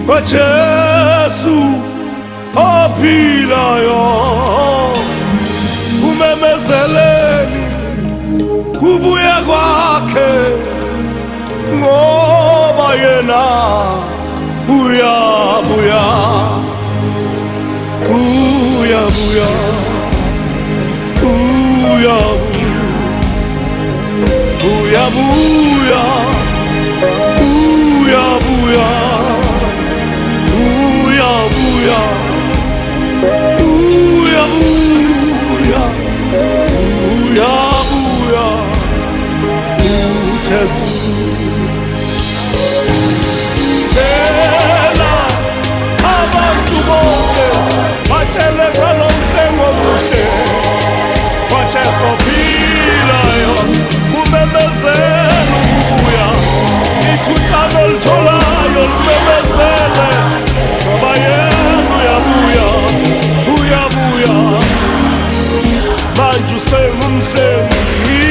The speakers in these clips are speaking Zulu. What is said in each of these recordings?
kwa Yesu ophilayo umemezeleni kubuya kwakhe ngoba yena uyabuya uyabuya uyabuya uyabuya uyabuya uyabuya uyabuya uyabuya uJesu tela abantu bonke batshele ngalo mhlengo omuhle waJesu ophilayo umemezela ukubuya ithutshano olitholayo lumemezele ngoba yena uyabuya uyabuya manje usengumhlengi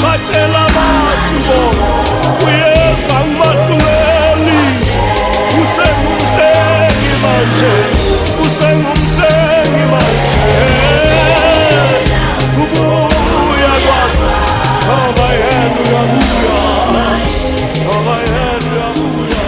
batshela abantu bona uyeza ngumahluleli usengumhlengi manje usengumhlengi manje ubuya kwakho ngoba yena uyabuya ngoba yena uyabuya.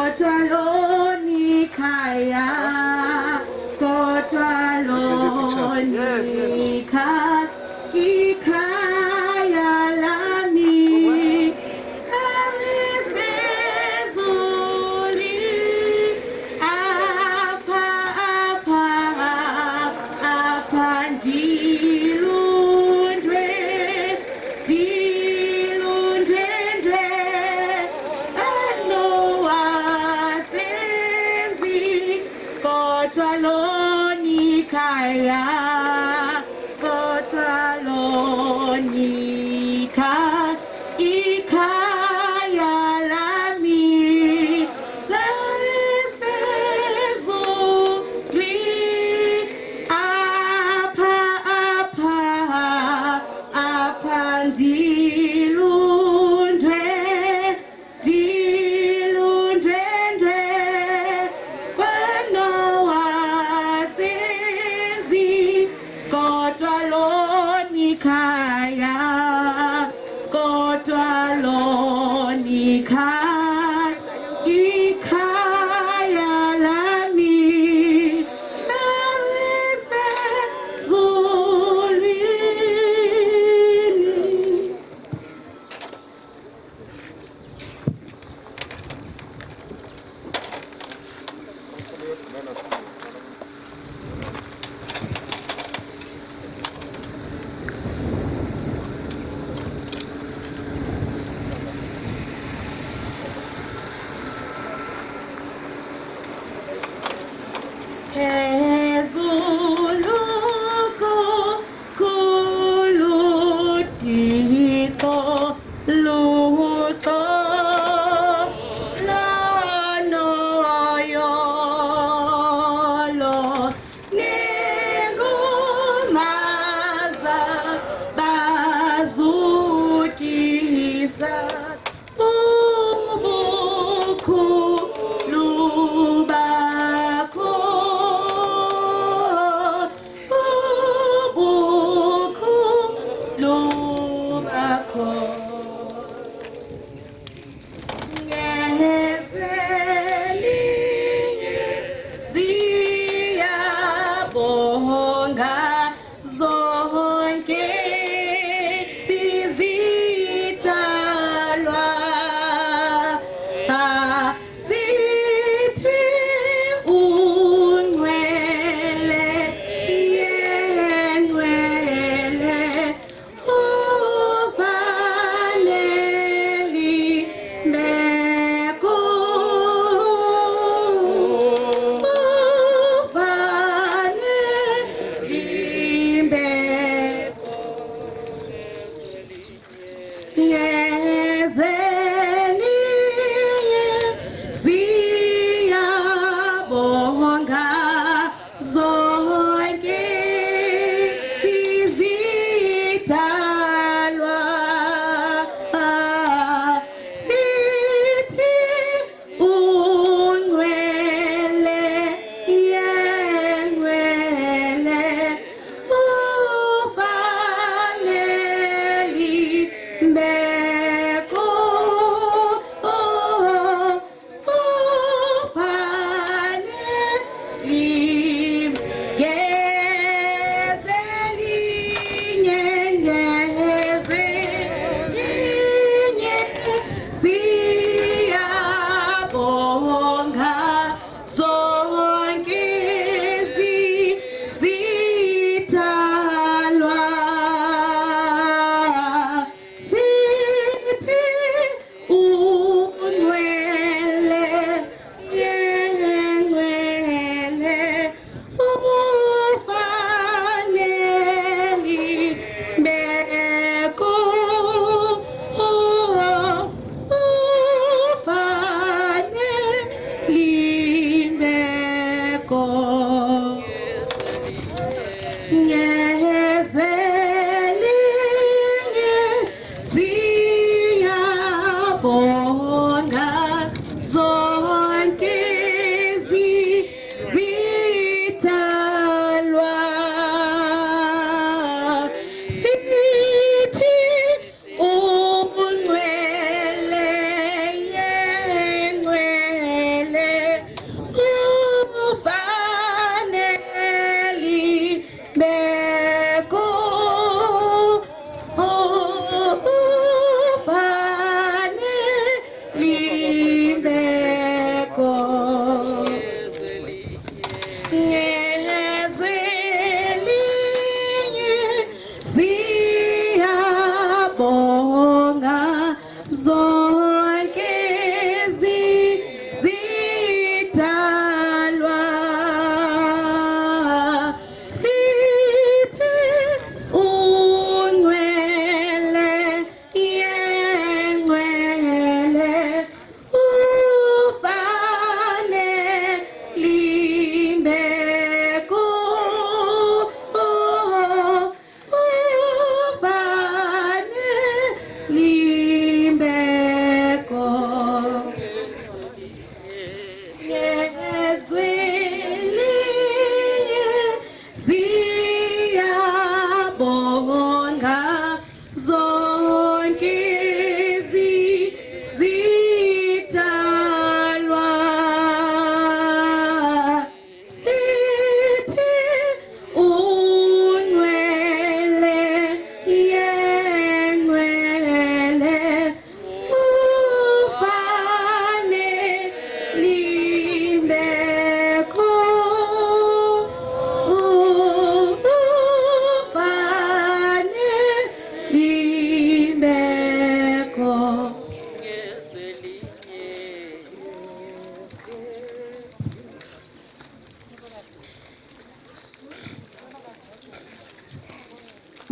kodwa lonikaya, kodwa lonikaya, ikhaya lami. Kaya kodwa lonika ikhaya lami lalisezulwini apha ndilundwe kodwa lonikaya, kodwa lonikaya, ikhaya lami lalisezulwini. Ezuluku kulutiko luto lonoyolo ningumaza bazukisa ubuku lubako ubuku lubako ngezelinye siyabonga zonke sizidalwa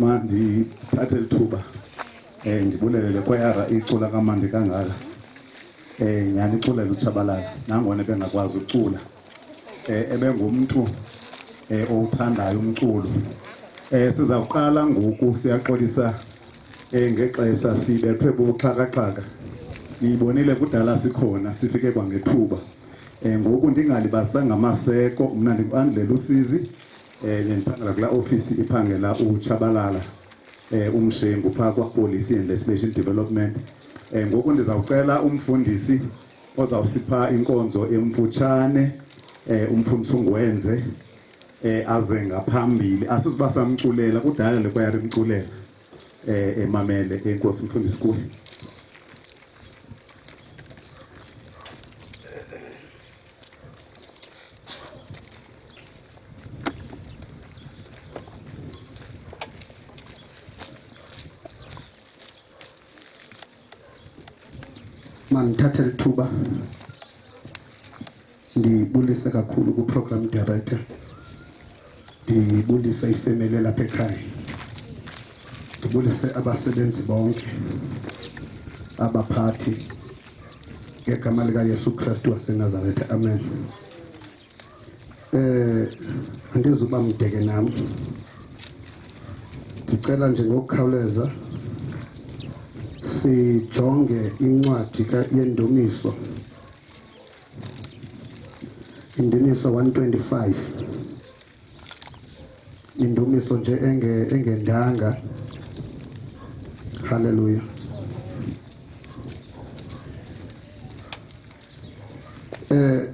mandi thathe lithuba ndibulele le kwayara icula kamandi kangaka nyani iculela uTshabalala nangona bengakwazi ucula ebengumuntu owuthandayo umculo sizawuqala ngoku siyaxolisa ngexesha sibethwe buxhakaxhaka niyibonile kudala sikhona sifike kwangethuba ngoku ndingalibazisanga amaseko mna ndingubandlela usizi ndiphangela kula office iphangela uTshabalala umshengu phaa kwapolice and legislation development ngoku ndizawucela umfundisi ozawusipha inkonzo emfutshane umfundisi ungwenze aze ngaphambili asizuba samculela kudala lekwayari imculela emamele enkosi umfundisi kuwe. Mangithathe lithuba ndibulise kakhulu ku-program director, ndibulise ifamily lapha ekhaya, ndibulise abasebenzi bonke, abaphathi, ngegama likaYesu Kristu waseNazaretha, amen. Andizuba mdeke nami, ndicela nje ngokukhawuleza sijonge incwadi yendumiso, indumiso 125, indumiso nje engendanga. Hallelujah.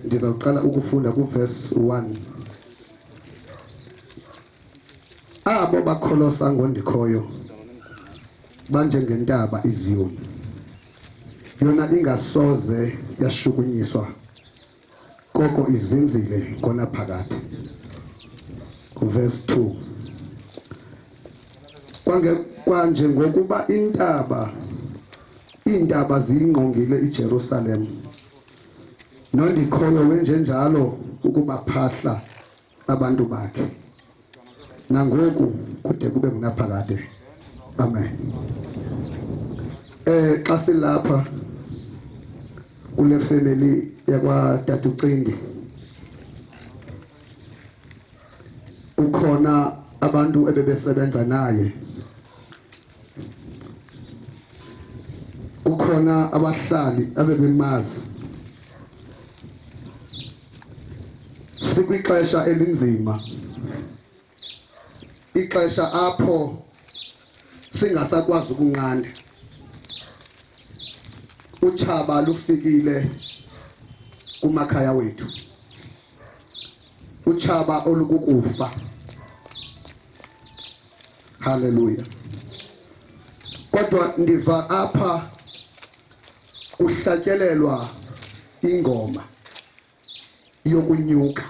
Ndizawuqala ukufunda kuverse 1. Abo bakholosa ngondikhoyo banjengentaba iZiyoni, yona ingasoze yashukunyiswa, koko izinzile khona phakathi. Verse 2. Kwanje ngokuba iintaba ziyingqongile iJerusalem, nondikhoyo wenje njalo ukubaphahla abantu bakhe, nangoku kude kube kunaphakade, amen. Xa silapha kule family yakwaTata uCindi, ukhona abantu ebebesebenza naye, ukhona abahlali abebemazi. Sikwixesha elinzima, ixesha apho singasakwazi ukunqanda. Utshaba lufikile kumakhaya wethu, utshaba olukukufa. Hallelujah. Kodwa ndiva apha kuhlatyelelwa ingoma yokunyuka.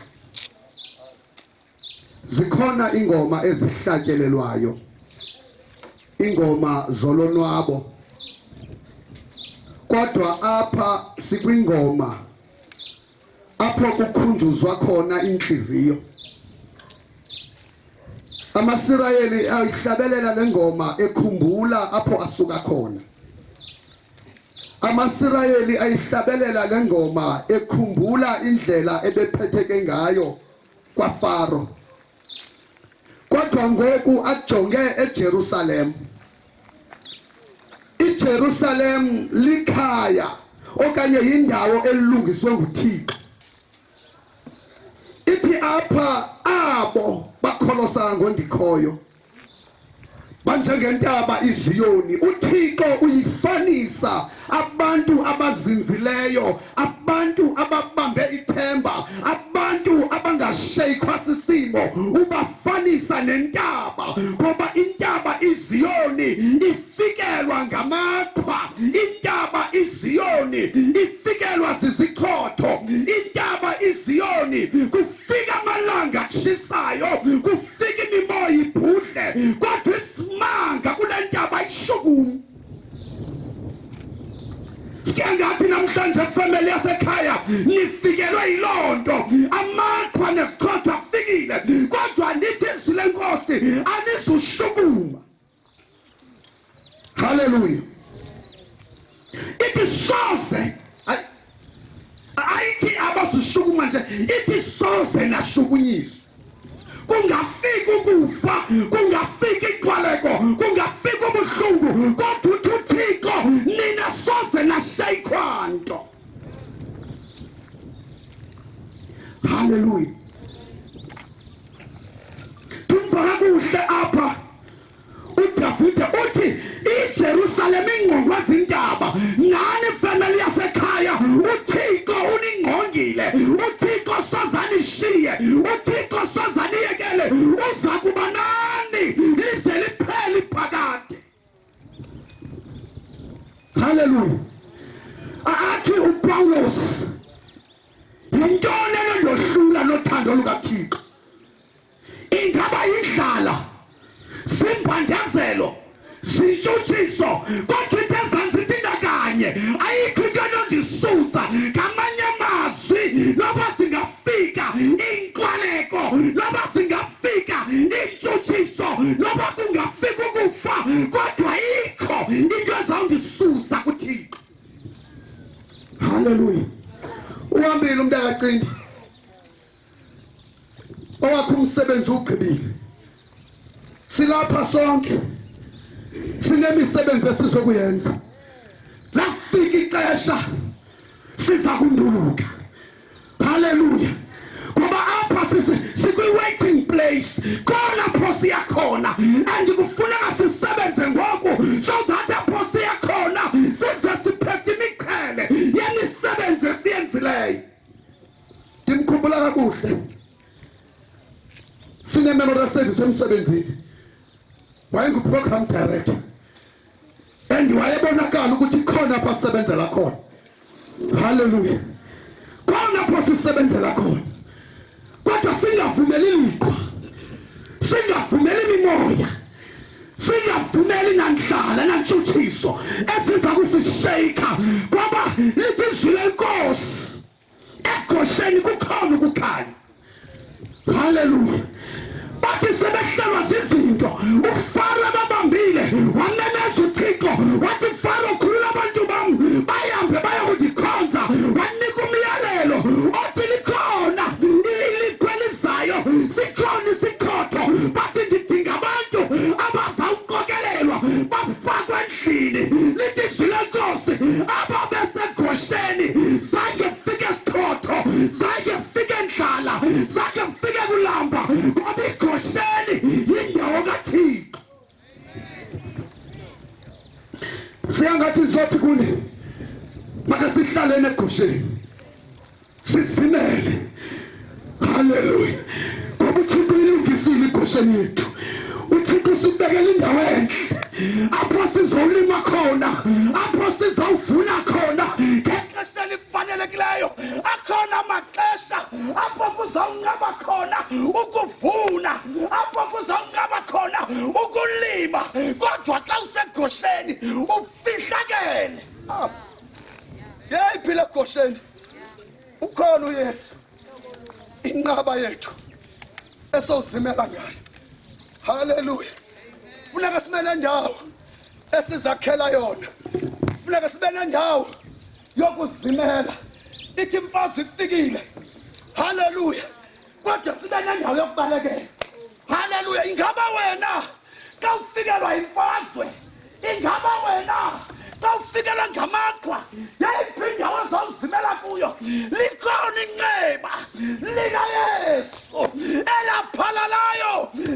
Zikhona ingoma ezihlatyelelwayo, ingoma zolonwabo. Kodwa apha sikwingoma apho kukhunjuzwa khona inhliziyo. AmaSirayeli ayihlabelela lengoma ekhumbula apho asuka khona. AmaSirayeli ayihlabelela lengoma ekhumbula indlela ebephetheke ngayo kwaFaro. Kodwa ngoku ajonge eJerusalem. iJerusalem likhaya okanye indawo elungiswe nguThixo. Ithi apha abo bakholosa ngondikhoyo banjengentaba iZiyoni. uThixo uyifanisa abantu abazinzileyo, abantu ababambe ithemba, abantu abangashaykhwa sisimo, ubafanisa nentaba, ngoba intaba iZiyoni ifikelwa ngamaqhwa, intaba iZiyoni ifikelwa zizikhotho, intaba iZiyoni kufika amalanga atshisayo, kufika imimoya ibhudle, kodwa isimanga kule ntaba ishukumi. Sikengathi namhlanje family yasekhaya nifikelwe yilonto, amaqhwa nezikhotho afikile, kodwa nithi izwi lenkosi anizushukuma. Hallelujah. Ithi soze ayithi abasishukuma nje, ithi soze nashukunyiswa. Kungafika ukufa, kungafika inqwaleko, kungafika ubuhlungu, kodwa uThixo nina soze nashayikwa nto. Hallelujah. Tumva kuhle apha uDavide uthi iJerusalem ingqongwa zindaba, ngani family yasekhaya uThixo uningqongile, uThixo sozanishiye, uThixo sozaniyekele, uza kuba nani lize liphele iphakade. Hallelujah. Athi uPawulos yintoni enondohlula nothando lukaThixo? Ingaba yindlala, simbandezelo, sintshutshiso, kodwa into ezansi itinda kanye, ayikho into enondisusa. Ngamanye amazwi, loba singafika inqwaleko, loba singafika intshutshiso, loba kungafika ukufa, kodwa ayikho into ezawundisusa kuThixo. Hallelujah. Uhambile umntakacindi owakho umsebenzi ugqibile. Silapha sonke sinemisebenzi esizokuyenza. Lafika ixesha siza kunduluka. Hallelujah. Ngoba apha sikwi-waiting place, khona pho siyakhona, and kufuneka sisebenze ngoku so that apho siyakhona size siphethe imiqhele yemisebenzi esiyenzileyo. Ndimkhumbula kakuhle, sine-memorial service emsebenzini, wayengu-program director, and wayebonakala ukuthi khona apha sisebenzela khona. Hallelujah. Khona apho sisebenzela khona, kodwa singavumeli liqhwa, singavumeli imimoya, singavumeli nandlala nantshutshiso eziza kusishayika, ngoba lithi izwi lenkosi eGosheni kukhona ukukhanya. Hallelujah. Bathi sebehlelwa zizinto, uFaro babambile wamemeza uThixo, wathi Faro khulula abantu bam bahambe bayokudikhonza, wanika umyalelo othi likhona ilikhwelizayo, sikhona isikhotho, bathi ndidinga abantu abazawuqokelelwa bafakwe endlini. Lithi izwi lenkosi ababeseGosheni zange kufike isikhotho, zange kufike endlala, zange kufike kulamba, ngoba iGosheni yindawo kaThixo. Siyangathi zothi kuni maka sihlalene eGosheni sizimele. Hallelujah. Ngoba uThixo uyilungisile iGosheni yethu. uThixo usibekele indawo enhle apho sizolima khona, apho sizawuvuna khona ngexesha elifanelekileyo. Akhona amaxesha apho kuzawunqaba khona ukuvuna, apho kuzawunqaba khona ukulima, kodwa xa useGosheni ufihlakele. Yeyiphi le Gosheni? Ukhona uYesu, inqaba yethu esozimela ngayo. Hallelujah. Funeka sibe nendawo esizakhela yona, funeka sibe nendawo yokuzimela. Ithi imfazwe ifikile. Hallelujah. Kodwa sibe nendawo yokubalekela. Hallelujah. Ingaba wena xa ufikelwa imfazwe, ingaba wena xa ufikelwa ngamaqhwa, yayiphi indawo ozawuzimela kuyo? Likhona inxeba likaYesu elaphalalayo,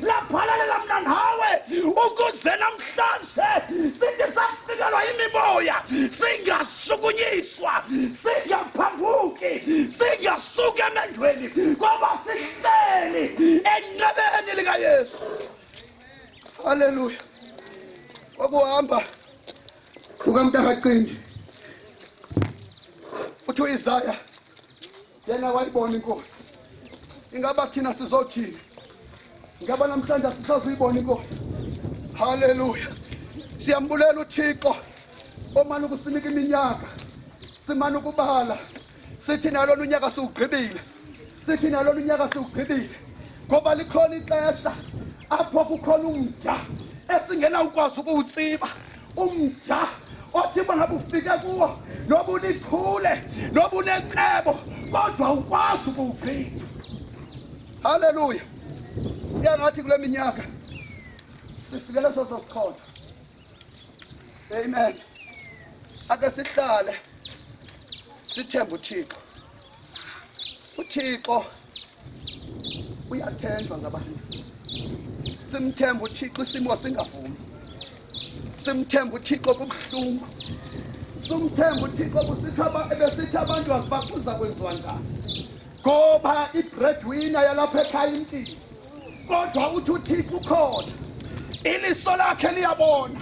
laphalalela mna nawe, ukuze namhlanje sithi safikelwa imimoya singashukunyiswa, singaphambuki, singasuki emendweni, ngoba sihleli enxebeni likaYesu. Hallelujah. Okuhamba kukaMntakacindi uthi uIsaya yena wayibona inkosi. Ingaba thina sizothini? Ingaba namhlanje sisazuyibona inkosi? Hallelujah. Siyambulela uThixo omana ukusinika iminyaka, simana ukubala, sithi nalona unyaka siwugqibile, sithi nalona unyaka siwugqibile, ngoba likhona ixesha apho kukhona umda esingena ukwazi ukuwutsiba. umda othi bangabe ufike kuwo noba ulikhule noba unecebo kodwa ukwazi ukuwugcina. Haleluya. Siyangathi kule minyaka sifikele leso sikhona. Amen. Ake sihlale sithembe uThixo. uThixo uyathenjwa ngabantu. Simthembe uThixo isimo singavumi. Simthembe uThixo kubuhlungu. Simthembe uThixo besithi abantu asibakuza kwenziwa njani. Ngoba i-breadwinner yalapha ekhaya impilo. Kodwa uthi uThixo ukhona. Iliso lakhe liyabona.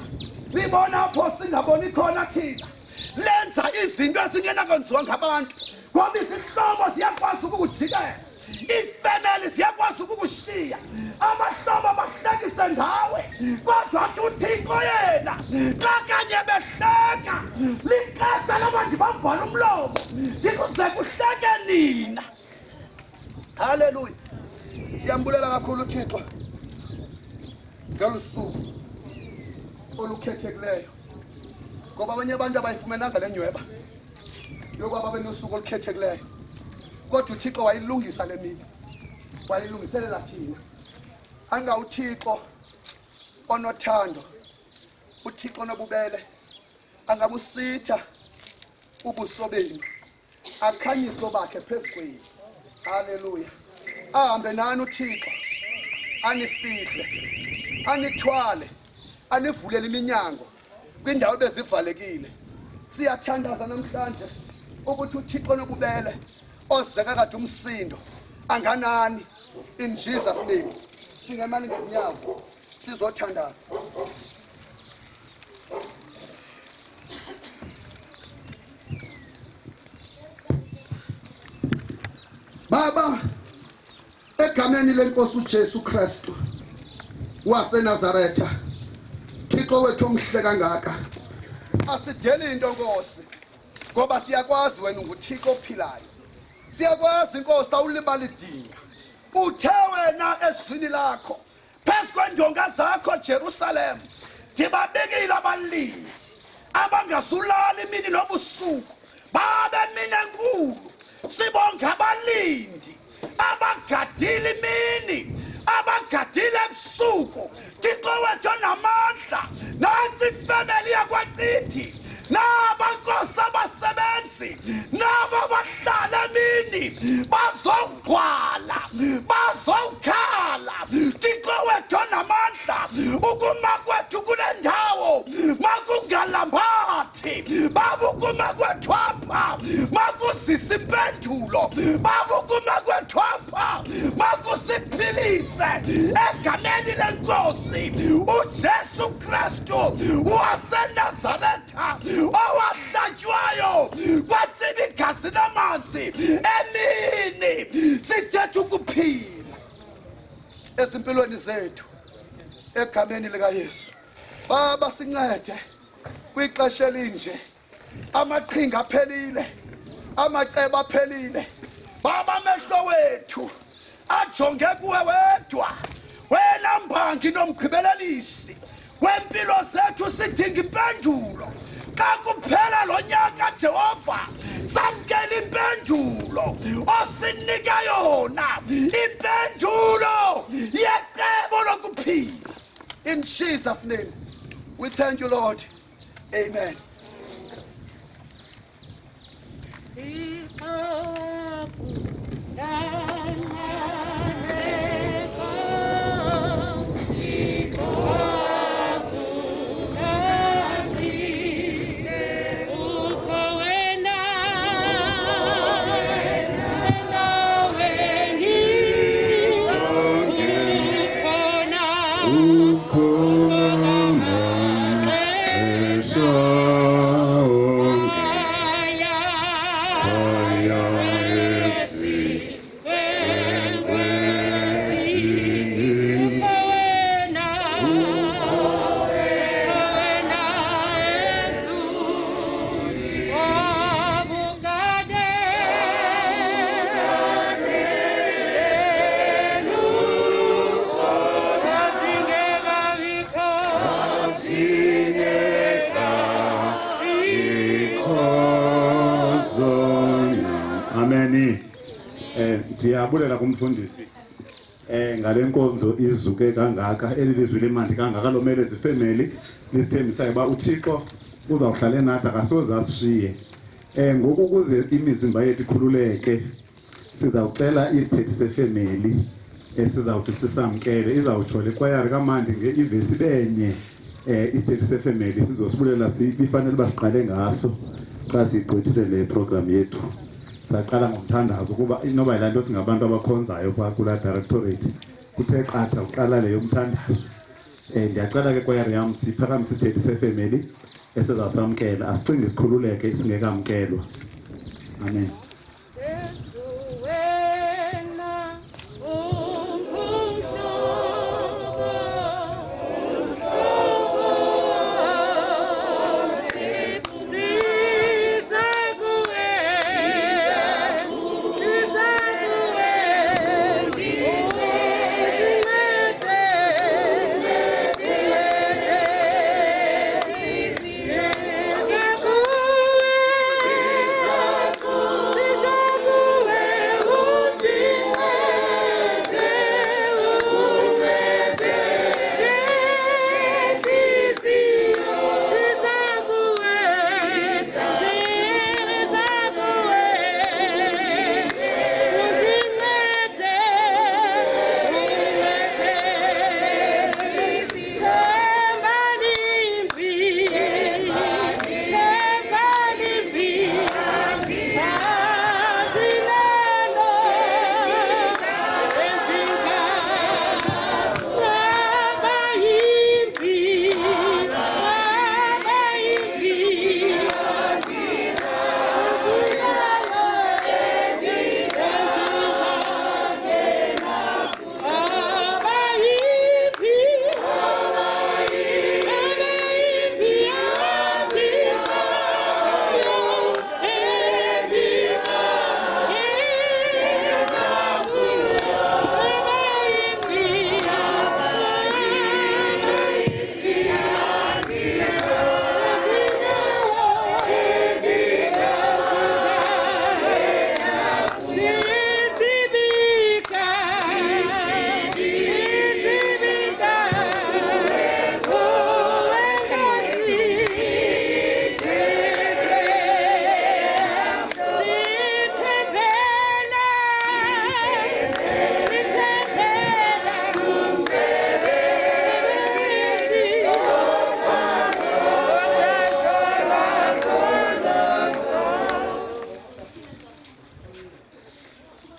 Libona apho singaboni khona thina. Lenza izinto ezingena kwenziwa ngabantu. Ngoba izihlobo ziyakwazi ukukujikela. Ifamily ziyakwazi ukukushiya. Abahlobo bahlekise ngawe. Kodwa uThixo yena xa kanye behleka lixesha labantu bavala umlomo ndikuze kuhleke nina. Haleluya. Siyambulela kakhulu uThixo ngalusuku olukhethekileyo, ngoba abanye abantu abayifumenanga le nyweba yokuba benosuku olukhethekileyo. Kodwa uThixo wayilungisa le mini, wayilungiselela thina. UThixo onothando, uThixo onobubele, angabusitha ubuso benu, akhanyiso bakhe phezu kwenu. Haleluya. Ahambe nani uThixo, anifihle, anithwale, anivulele iminyango kwindawo bezivalekile. Siyathandaza namhlanje ukuthi uThixo onobubele ozeka kade umsindo anganani. In Jesus name. Singemani ngezinyawo sizothandaza. Baba, egameni lenkosi uJesu Kristu waseNazaretha, Thixo wethu omhle kangaka, asideli into Nkosi, ngoba siyakwazi wena unguThixo ophilayo. Siyakwazi Nkosi awulibala idinga. Uthe wena ezwini lakho phezu kwendonga zakho Jerusalem ndibabekile abalindi abangasulala imini nobusuku babe mina enkulu. Sibonga abalindi abagadile imini abagadile ebusuku. Thixo wethu onamandla, nansi ifamily yakwaCinti, naba Nkosi abasebenzi, naba bahlala emini bazogcwala, bazokhala. Thixo wethu onamandla, ukuma kwethu kule ndawo makungalambathi, babukuma kwethu apha makuzisa impendulo, babukuma kwethu apha makusiphilise egameni lenkosi uJesu Kristu waseNazaretha, owahlatywayo kwatsiba igazi namanzi emini. Sithetha ukuphila ezimpilweni zethu egameni likaYesu. Baba, sincede kwixesha elinje. Amaqhinga aphelile, amacebo aphelile. Baba, amehlo wethu ajonge kuwe wedwa, wena mbangi nomgqibelelisi wempilo zethu. Sidinga impendulo. Xa kuphela lo nyaka Jehova, samkela impendulo osinika yona, impendulo yecebo lokuphila. In Jesus' name we thank you, Lord. Amen. Yeah. Ndiyabulela kumfundisi ngale nkonzo izuke kangaka elilizwi lemandi kangaka lomele zifamily lisithembisayo ba uThixo uzawuhlala nathi akasoze asishiye. Ngoku kuze imizimba yethu ikhululeke sizawucela isithethi sefamily esizawuthi sisamkele izawutsho le kwayari kamandi ngeivesi benye isithethi sefamily sizosibulela sifanele basiqale ngaso xa sigqithile le program yethu. Saqala ngomthandazo kuba inoba ilanto singabantu abakhonzayo pha kula directorate kuthe qatha uqala leyo umthandazo. Ndiyacela ke kwayari yam siphakamise isithethi sefamily esizasamkela asicinge sikhululeke singekamkelwa. Amen.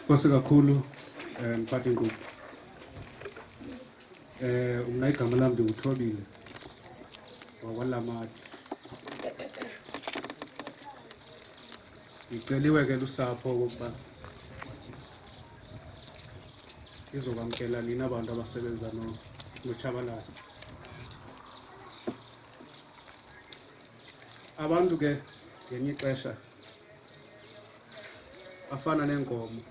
Kwase kakhulu mphathi nkulu. Umna igama lami ndinguThobile wakwaLamathi. Ngiceliwe ke lusapho ukuba izokwamkela nina abantu abasebenza noTshabalala. Abantu ke ngenye ixesha afana nenkomo.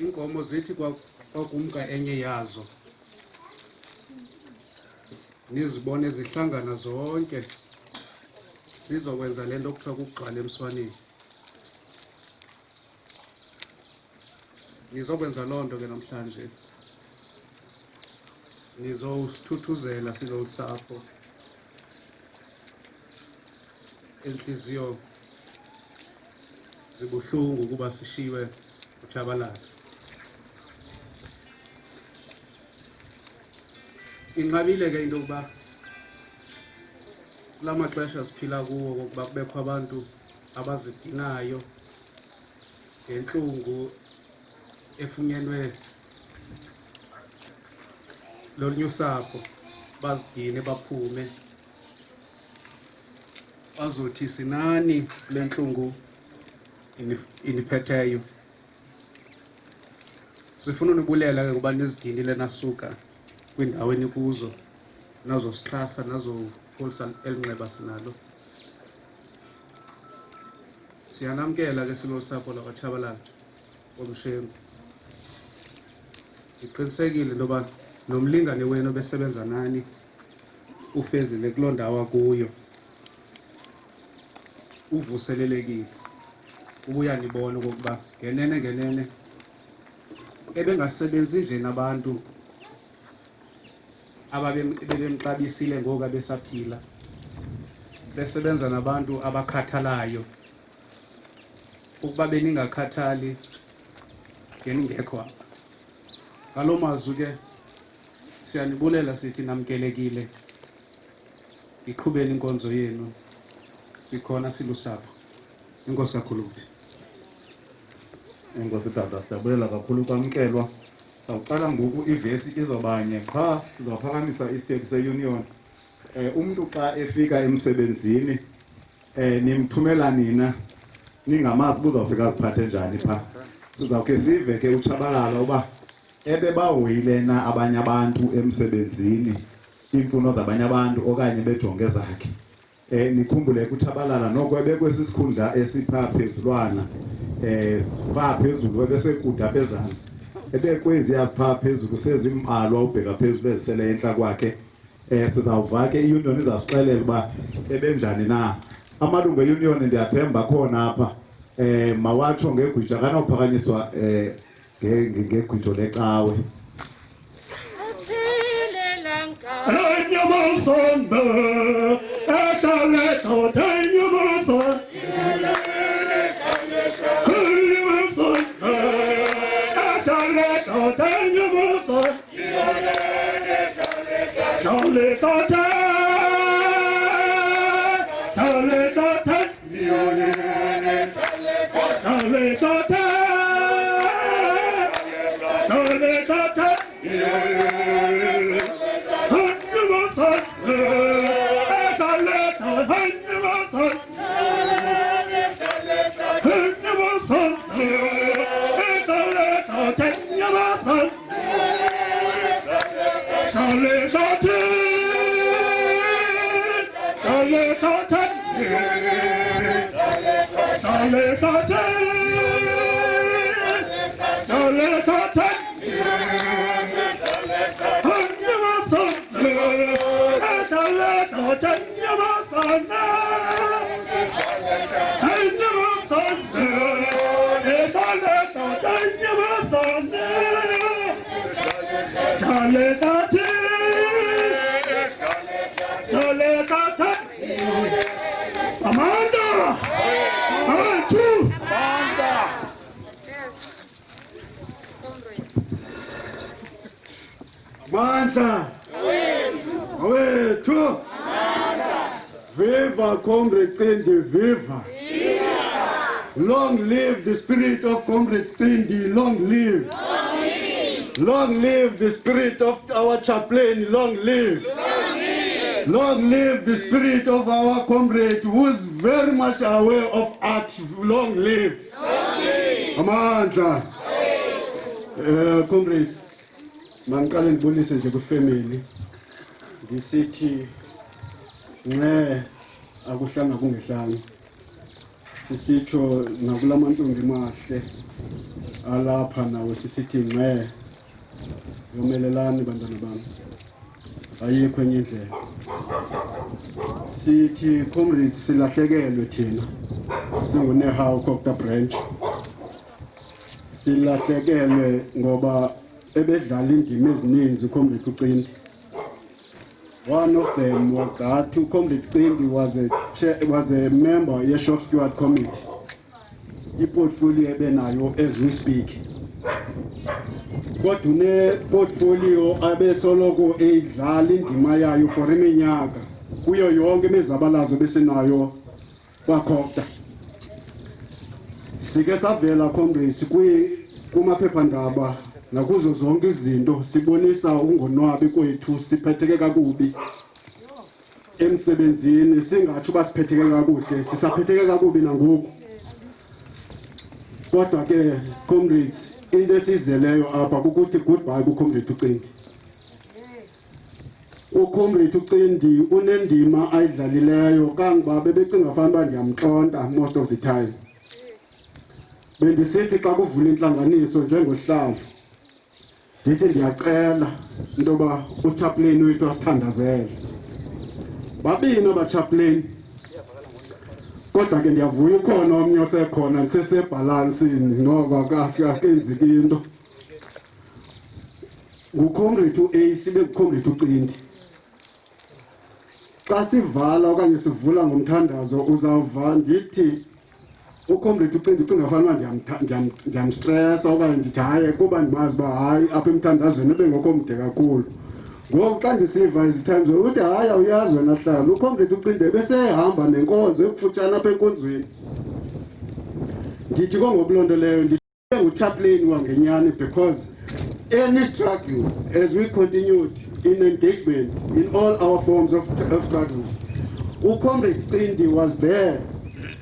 Inkomo zithi kwakumka enye yazo nizibone zihlangana zonke zizokwenza lento okuthiwa kugqala emswaneni. Nizokwenza loo nto ke namhlanje, nizosithuthuzela silolusapho. Inhliziyo zibuhlungu kuba sishiwe uTshabalala. Inqabile ke into yokuba kula maxesha siphila kuwo kokuba kubekho abantu abazidinayo ngentlungu efunyenwe lolunye usapho, bazidine baphume bazothi sinani le ntlungu iniphetheyo. Sifuna unibulela ke kuba nizidinile nasuka kwindawo enikuzo nazosixhasa nazopholisa elinxeba sinalo. Siyanamkela ke silosapho lakwaTshabalala omshengu. Ngiqinisekile intoba nomlingane wenu obesebenza nani ufezile kuloo ndawo akuyo, uvuselelekile. ubuya nibona ukuba ngenene ebengasebenzi nje nabantu ababemxabisile ngoku abesaphila, besebenza nabantu abakhathalayo. Ukuba beningakhathali ngeningekho apha. Ngaloo mazwi ke siyanibulela sithi namkelekile, iqhubeni inkonzo yenu, sikhona silusapho. Inkosi kakhulu kuthi. Enkosi tata, siyabulela kakhulu kwamkelwa. Sawuqala ngoku ivesi izobanye qha sizawuphakamisa istate se-union. Umuntu xa efika emsebenzini nimthumela nina ningamazi uzawufika aziphathe njani pha. Sizawukhe sive ke utshabalala uba ebebahoyile na abanye abantu emsebenzini iimfuno zabanye abantu okanye bejonge zakhe. Nikhumbule kutshabalala noko ebekwesisikhundla esipha phezulwana pha phezulu ebesekude apha ezantsi, ebekwezi yazipha phezulu sezimbalwa ubheka phezulu ezisele entla kwakhe. Sizawuva ke i-union izasixelela uba ebenjani na. Amalungu e-union ndiyathemba khona apha mawatsho ngegwitha akanophakanyiswa ngegwitho lecawe. Viva Comrade Qindi, viva! Long live the spirit of Comrade Qindi, long live! Long live the spirit of our chaplain, long live! Long live the spirit of our comrade who is very much aware of art, long live! Amandla! Comrades, mangiqale ngibonise nje ku-family ngisithi akuhlanga kungehlanga, sisitsho nakulamantombi mahle alapha nawo sisithi yomelelani bantwana bami, ayikho enye indlela. Sithi comrades silahlekelwe thina singuNehawu Cocta branch, silahlekelwe ngoba ebedlala indima ezininzi uComrade uQindi. One of them was that Comrade Qindi was a member ye-Shop Steward Committee. I-portfolio ebenayo as we speak. Kodwa une-portfolio abesoloko edlala indima yayo for iminyaka kuyo yonke imizabalazo besenayo kwaCocta. Sike savela comrades kumaphephandaba nakuzo zonke izinto sibonisa ukungonwabi kwethu, siphetheke kakubi emsebenzini, singathi uba siphetheke kakuhle, sisaphetheke kakubi nangoku. Kodwa ke comrades, into esizeleyo apha kukuthi goodbye kuComrade uQindi. uComrade uQindi unendima ayidlalileyo kangoba bebecinga fanuba ndiyamxonta most of the time. Bendisithi xa kuvula intlanganiso njengohlalo ndithi ndiyacela intoba uchaplain wethu asithandazele. Babini abachaplain, kodwa ke ndiyavuya ukhona omnye osekhona ndisesebhalansini ngoba kasiyakenzeki into nguComrade u-A sibe nguComrade uCindi. Xa sivala okanye sivula ngomthandazo uzawuva ndithi uComrade uCindi ucinga fanele ndiyamstresa okanye ndithi hayi kuba ndimazi uba hayi apha emthandazweni ebengekho mde kakhulu. Ngoku xa ndisiva izitimes uthi hayi awuyazi wena hlala uComrade uCindi ebesehamba nenkonzo ekufutshane apha enkonzweni. Ndithi kongokulonto leyo ndithi nguchaplain wangenyani because any struggle as we continued in engagement in all our forms of struggles, uComrade Cindi was there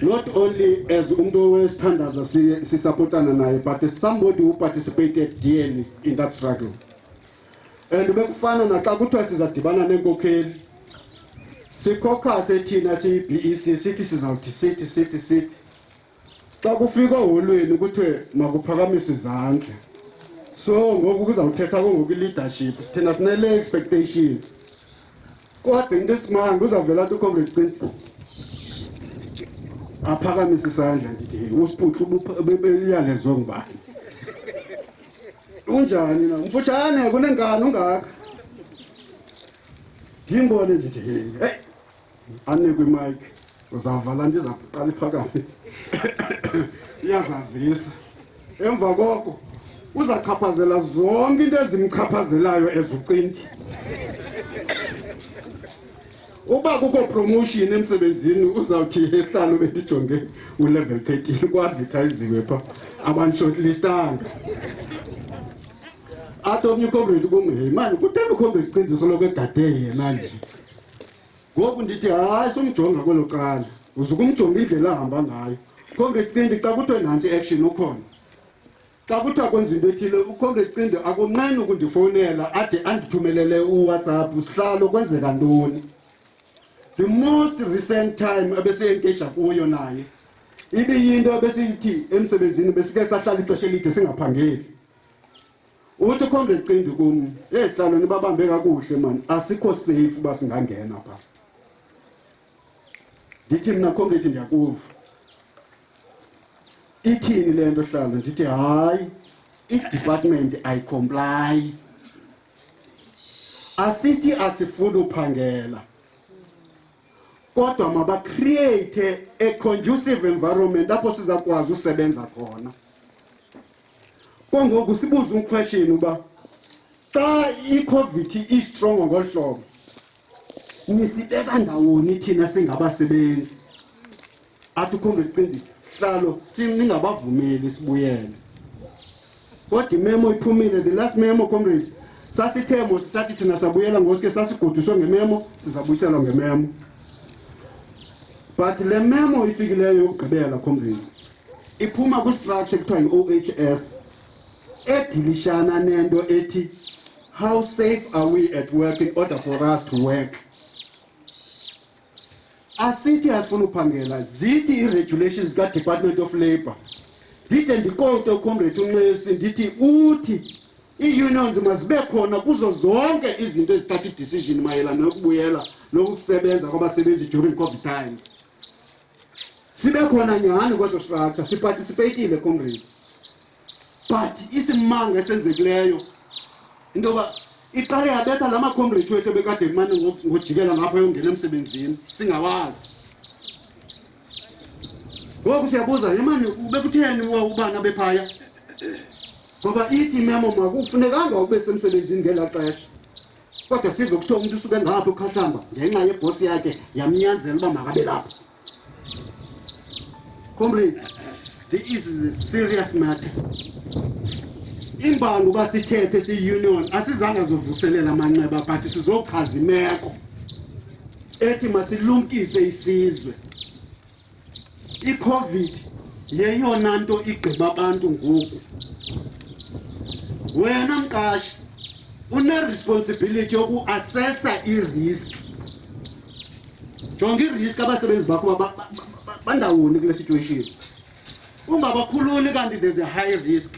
not only as umuntu wesithandazo sisapotana naye but as somebody who participated dearly in that struggle. And bekufana naxa kuthiwa sizadibana nenkokheli sikhokhase thina siyi-BEC sithi sizawuthi sithi xa kufika eholweni kuthiwe makuphakamise izandla. So ngoku kuzawuthetha kongoku i-leadership thina sinele expectation kodwa into esimanga uzawuvela athi uComrade Cindi aphakamise isandla ndithi uSiphuthlu ubeyalezwe ngubani unjani na mfutshane kunengane ungaka ndimbone ndithi hey anikwe imike uzavala ndizaqala iphakame iyazazisa emva koko uzachaphazela zonke into ezimchaphazelayo ezuCindi. Uba kukho promotion emsebenzini uzawuthi ehlalo bendijonge ulevel 13 ku-advertisiwe pha abanshortlistanga. Athi omnye uComrade kum hey mani kutheni uComrade Cindi soloko egade yena nje. Ngoku ndithi hayi somjonga kwelo cala uzukumjonga indlela ahamba ngayo. uComrade Cindi xa kuthiwe nantsi action ukhona. Xa kuthiwa kwenza into ethile uComrade Cindi akunqeni ukundifowunela ade andithumelele uWhatsApp sihlalo kwenzeka ntoni. The most recent time ebese-engage kuyo naye ibiyinto ebesithi emsebenzini besike sahlala ixesha elide singaphangeli. Uthi uComrade Cindi kum hlalo nibabambe kakuhle mani asikho safe uba singangena pha. Ndithi mna Comrade ndiyakuva ithini le nto hlalo ndithi hayi i-department ayicomply asithi asifuna uphangela kodwa mabacreate a conducive environment apho sizakwazi usebenza khona. Kongoku sibuza umquestion uba xa iCOVID istrong ngolu hlobo nisibeka ndawoni thina singabasebenzi. Athi uComrade Cindi hlalo siningabavumeli sibuyele. Kodwa imemo iphumile the last memo Comrade sasithemo sisathi thina sabuyela ngosike sasigoduswe ngememo sizabuyiselwa ngememo. But le memo ifikileyo yokugqibela Comrade iphuma ku-structure kuthiwa yi-OHS edilishana nento ethi how safe are we at work in order for us to work. Asithi asifuna uphangela zithi i-regulations ka-Department of Labour. Ndide ndikote uComrade uNxesi ndithi uthi ii-unions mazibe khona kuzo zonke izinto ezithatha i-decision mayelana nokubuyela nokusebenza kwabasebenzi during COVID times. Sibe khona nyhani kwezo structure siparticipatile Comrade. But isimanga esenzekileyo into yoba iqale yabetha la maComrade wethu ebekade kumane ngojikela ngapha yongena emsebenzini singawazi. Ngoku siyabuza yemani ubekutheni ubana bephaya ngoba ithi memo makufunekanga ube semsebenzini ngela xesha. Kodwa sive kuthiwa umuntu usuke ngapha ukhahlamba ngenxa yebhosi yakhe yamnyanzela uba makabe lapha. Comrade, this is a serious matter. Imbango basithethe si-union asizange zovuselela amanxeba but sizochaza imeko ethi masilumkise isizwe. iCOVID yeyona nto igqiba abantu ngoku. Wena mqashi une-responsibility yoku-assessa i-risk. Jonga i-risk abasebenzi bakho bandawoni kule situation. Ungabakhululi kanti there's a high risk.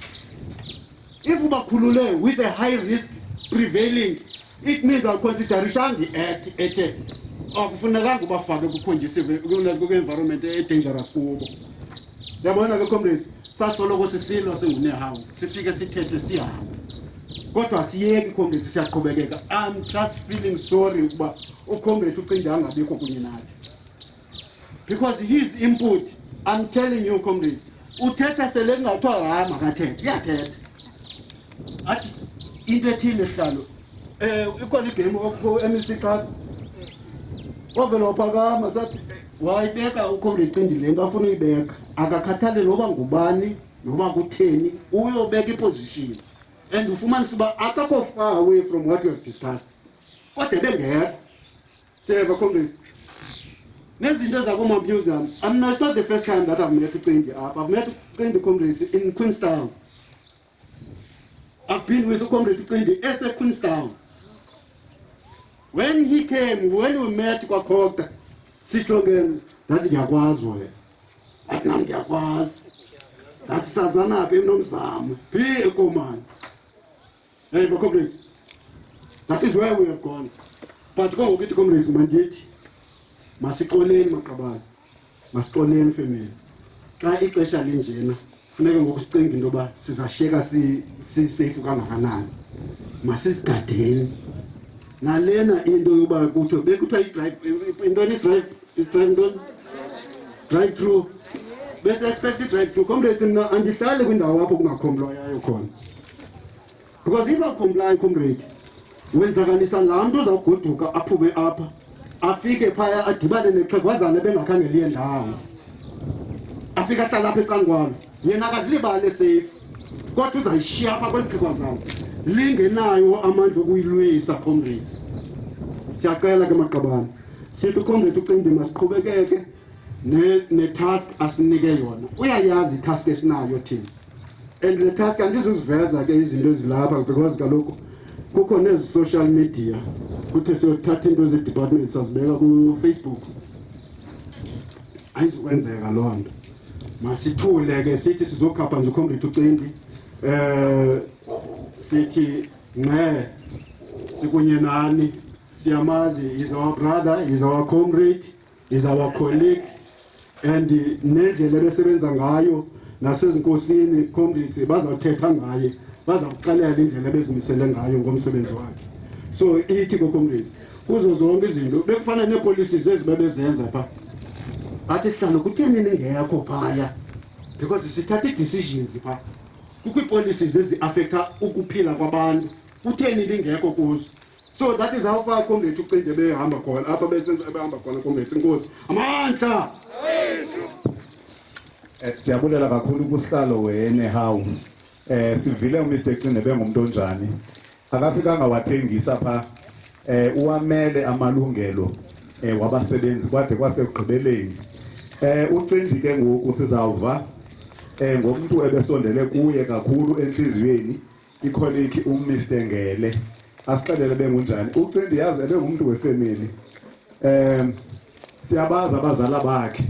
If ubakhulule with a high risk prevailing, it means awuconsiderishanga i-act ethe akufunekanga ubafake kukhonjisive ku-environment e-dangerous kubo. Yabona ke comrades, sasoloko sisilwa singunehawu, sifike sithethe sihambe. Kodwa siyeki comrades, siyaqhubekeka. I'm just feeling sorry ukuba ucomrade uCindi angabikho kunye nathi. Because his input, I'm telling you comrade, uthetha sele kungathiwa hayi makathethe, uyathetha. Athi into ethile hlalo ikhona igame ku-MEC class ovela waphakama sathi wayibeka uComrade Cindi le nto afuna uyibeka, akakhathale noba ngubani noba kutheni, uyobeka iposition and ufumanisa uba akakho far away from what we have discussed. Kodwa bengekho seva comrade nezinto zakomamuseum. It's not the first time that I've met uCindi up. I've met uCindi comrades in Queenstown. I've been with uComrade uCindi as a Queenstown. When he came, when we met kwakhokta, sihlongene, ndathi ngiyakwazi wena. Athi nami ngiyakwazi. Ndathi sazanaphi eMnomzamo. Phi eKomani. Hey, comrades. That is where we have gone. But kongokuthi comrades mandithi masixoleni maqabane. Masixoleni family. Xa ixesha linjena, funeka ngokusicinga into yoba sizashiyeka si-safe kangakanani. Masisigadeni. Nalena into yoba kuthiwa bekuthiwa drive through. Bese expect drive through. Comrades, mna andihlali kwindawo apho kungakhomplayayo khona. Because if I comply comrade, wenzakalisa laa mntu uzawugoduka aphume apha, afike phaya adibane nexhegwazana bengakhange liye ndawo. Afike ahlala apha ecangkwalo. Yena akadilibale safe. Kodwa uzayishiya apha kweli xhegwazana. Lingenayo amandla okuyilwisa comrades. Siyacela ke maqabane. Sithi uComrade uCindi masiqhubekeke ne-task asinike yona. Uyayazi i-task esinayo thina. And the task andizuziveza ke izinto ezilapha because kaloku kukho nezi social media. Kuthe siyothatha into ze-department sazibeka ku-Facebook. Ayizukwenzeka loo nto. Masithule ke sithi sizokhapha nje uComrade uCindi. Sithi nqe sikunye nani, siyamazi, is our brother, is our comrade, is our colleague, and nendlela ebesebenza ngayo nasezinkosini comrades bazawuthetha ngaye, bazawuxelela indlela ebezimisele ngayo ngomsebenzi wakhe. So ithi comrades kuzo zonke izinto bekufana nee-policies ezibebezenza pha, athi hlalo kutheni ningekho phaya, because sithatha ii-decisions pha. Kukho ii-policies ezi-affecta ukuphila kwabantu, kutheni lingekho kuzo. So that is how far Comrade uCindi behamba khona apha behamba khona comrades. Inkosi amandla. Siyabulela kakhulu kusihlalo wenehawu. Sivile uMr Cindi bengumuntu onjani. Akafikanga wathengisa pha uwamele amalungelo wabasebenzi kwade kwasekugqibeleni. uCindi ke ngoku sizawuva ngomuntu ebesondele kuye kakhulu enhliziyweni icolleague uMr Ngele. Asixelele bengunjani. uCindi yazi ebengumuntu wefamily. Siyabaza abazala bakhe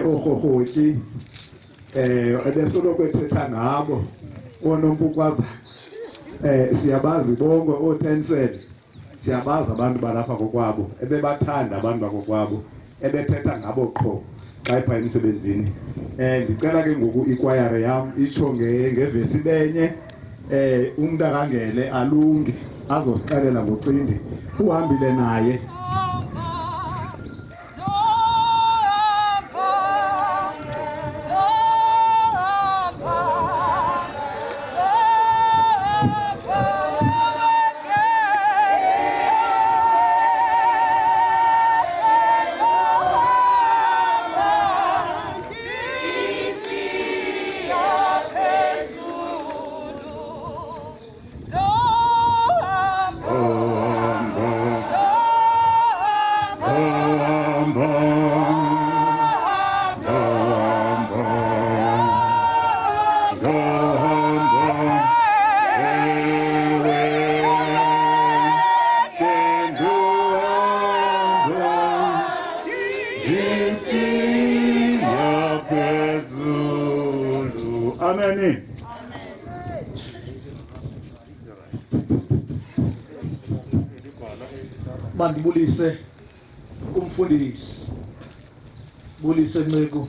ohohotshi ebesoloko ethetha ngabo onompukwaza siyabazi bonke oTensel, siyabazi abantu balapha kokwabo ebebathanda abantu bakokwabo ebethetha ngabo qho xa ipha emsebenzini. Ndicela ke ngoku ikwayare yam itsho ngevesi benye umuntu akangele alunge azosixelela ngoCindi uhambile naye. Amen. Mandibulise mfundisi bulise Nceko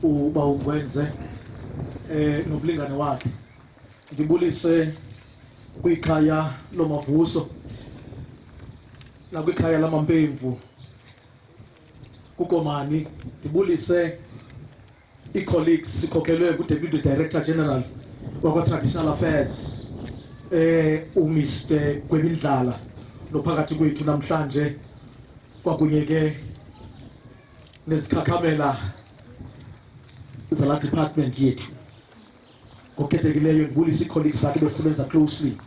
uba ukwenze nokulingana wakhe ngibulise kwikhaya lomavuso nakwikhaya lamampemvu kukomani ngibulise i-colleagues sikhokhelwe ku-Deputy Director General wakwa-Traditional Affairs uMr Gwebindlala nophakathi kwethu namhlanje kwakunye ke nezikhakhamela zala department yethu ngokhethekileyo ngibulisa i-colleagues zakhe besebenza closely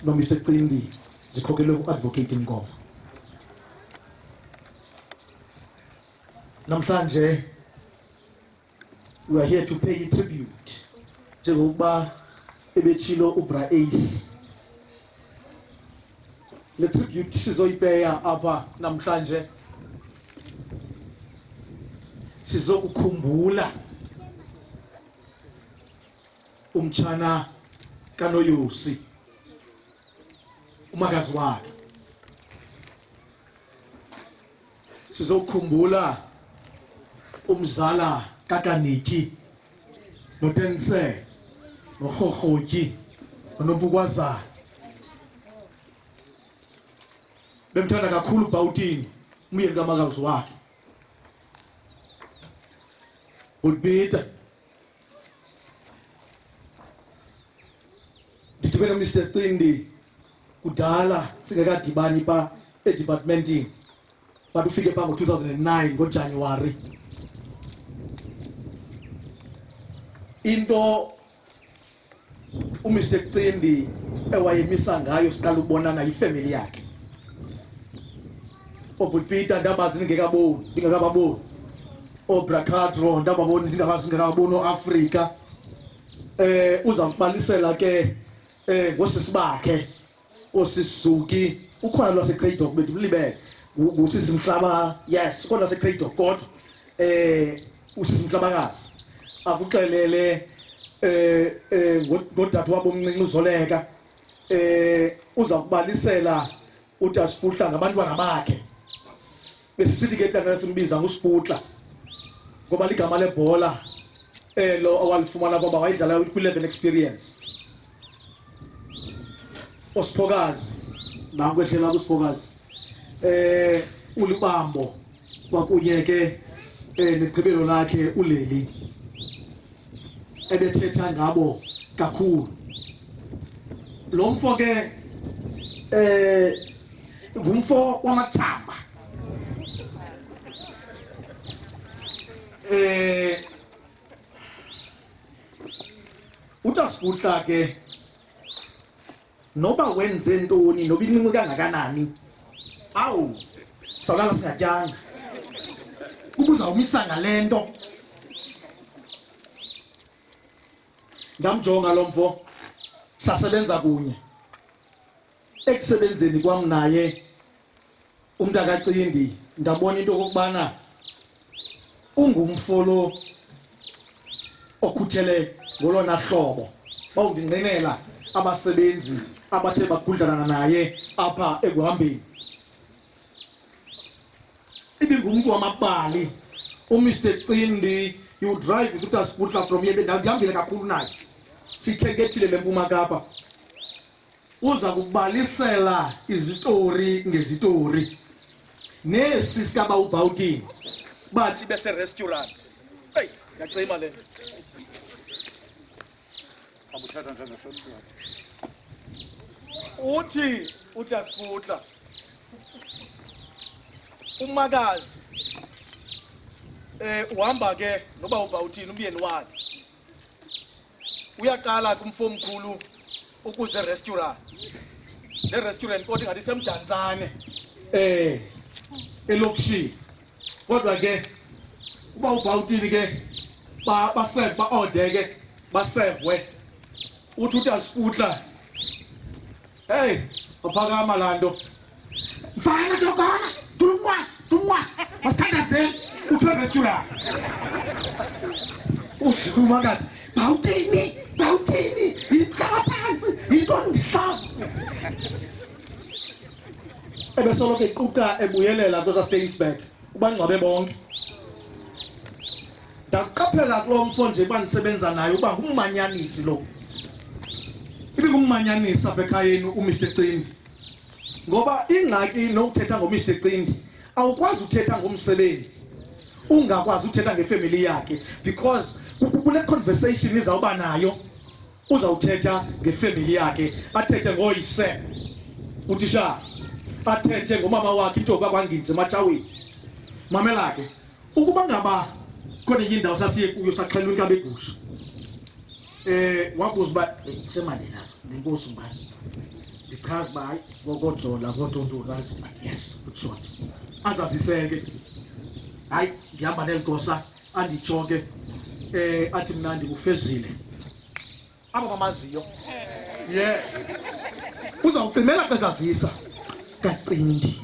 noMr Cimbi zikhokhelwe ku-Advocate Ngoma. Namhlanje we are here to pay tribute njengokuba ebethilo uBra Ace. Le tribute sizoyipeya apha namhlanje sizokukhumbula umtshana kaNoyosi umakazi wakhe. Sizokukhumbula umzala kaKaniki noTense noHohotyi noNobukwaza. Bemthanda kakhulu uBhawutini umyeni kamakazi wakhe uBita. Ndithibele Mr Cindi kudala singekadibani pa edepartmentini but ufike pha ngo-2009 ngoJanuwari. Into uMr Cindi ewayemisa ngayo siqala ukubonana yifamily yakhe. OBuPeter ndabazi ndingekababoni. OBrakadro ndababoni ndingekababoni oAfrika. Uzambalisela ke ngosisi bakhe osisuki ukhona lwaseCreydok bendimlibele usisi Mhlaba. Yes, ukhona lwaseCreydok kodwa usisi Mhlabakazi akuxelele ngodade wabo omncinci uZoleka uzakubalisela uthi asiputla ngabantwana bakhe besisithi ke xa simbiza nguSiputla ngoba ligama lebhola lo awalifumana kwaba wayidlala kwi-11 experience. Osiphokazi nankwehlela kuSiphokazi uLibambo kwakunye ke neqhibelo lakhe uLeli ebethetha ngabo kakhulu. Lo mfo ke ngumfo wamathamba. uTasiputla ke noba wenze ntoni noba incinci kangakanani awu sawulala singatyanga kubuza umisa ngalento. Ngamjonga lo mfo sasebenza kunye ekusebenzeni kwam naye umntaka Cindi ndabona into kokubana ungumfolo okhuthele ngolona hlobo bawundinqinela abasebenzi abathe bagudlana naye apha ekuhambeni. Ibingumntu wamabali uMr Cindi. You drive with uTasiputla from here ndihambile kakhulu naye sikhenkethile leMpuma Kapa. Uza kubalisela izitori ngezitori nesi sikaba uBhawutini bathi bese restaurant. Hey, ngacima le abuthatha njengeshophu. Uthi uTasiputla umakazi uhamba ke noba uBhawutini umyeni wakhe uyaqala kumfo omkhulu ukuze restaurant. Le restaurant kodwa ngathi semdantsane elokishini kodwa ke uba uBhawutini ke baseve ba-order ke basevwe uthi uTasiputla hey aphakama lanto mfana jogana tulungwas masithandazeni uthi restaurant. Umakazi Bhawutini ihlala phansi yintoni ndihlaza. Ebesoloko equka ebuyelela kwesaStainsburg ubangcwabe bonke. Ndaqaphela kulo mfo nje bandisebenza naye uba ngummanyanisi lo. Ibingummanyanisi apha ekhayeni uMr Cindi. Ngoba ingxaki nokuthetha ngoMr Cindi awukwazi uthetha ngomsebenzi. Ungakwazi uthetha ngefamily yakhe because kule conversation izawuba nayo uzawuthetha ngefamily yakhe, athethe ngoyise uthisha, athethe ngomama wakhe intombi akwanginze emacaweni. Mamela ke ukuba ngaba khona indawo sasiye kuyo saxhelwa inkabe egusha. Wabuza ba semali la nenkosi ubani. Ndichaza ba hayi ngokojola ngotonto right. Yes, utshona. Azaziseke. Hayi ngihamba nelgosa andichoke athi mina ndikufezile. Aba mamaziyo. Yeah. Uzawucimela kwezazisa kaCindi.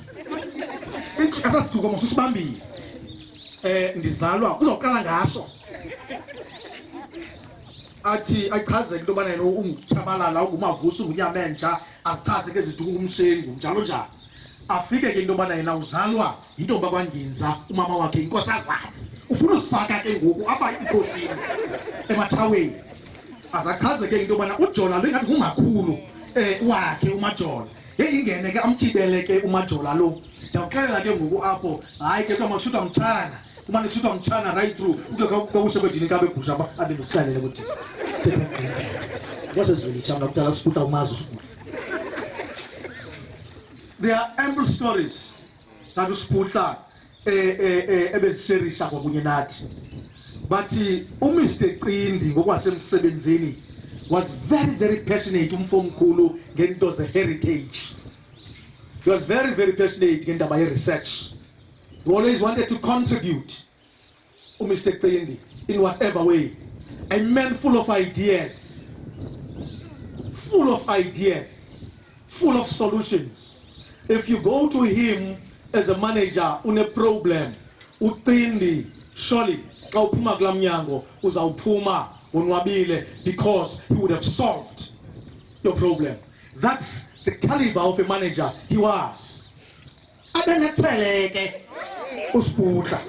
Asasiduko mosusibambile. Ndizalwa uzawuqala ngaso. Athi achaze into bana yena unguchabalala ungumavuso ungunyamentsha azichaze ke ziduku kumshengu njalo njalo. Afike ke into bana yena uzalwa intombi akwanginza umama wakhe inkosazana. Ufuna usifaka ke ngoku apha inkosini emachaweni. Azachaze ke into bana uJola lo ingathi ngumakhulu wakhe uMajola. Ingene ke amthibele ke uMajola lo. Ndawuxelela ke ngoku apho hayi ke kama kushuta mchana. Kumane kushuta mchana right through ukusebenzini kabe gusha ba abe nokuxelela ukuthi. Wasezweni chama kudala usiphuta umazi usiphuta. There are ample stories that usiphuta ebesisherisha kwakunye nathi. But uMr Cindi ngokwasemsebenzini was very passionate umfomkhulu ngento ze heritage. He was very passionate ngendaba ye research. He always wanted to contribute uMr Cindi in whatever way. A man full of ideas, full of solutions. If you go to him as a manager on a problem, uCindi surely xa uphuma kula mnyango uzawuphuma unwabile because he would have solved your problem. That's the caliber of a manager he was. Abenetseleke usiputla.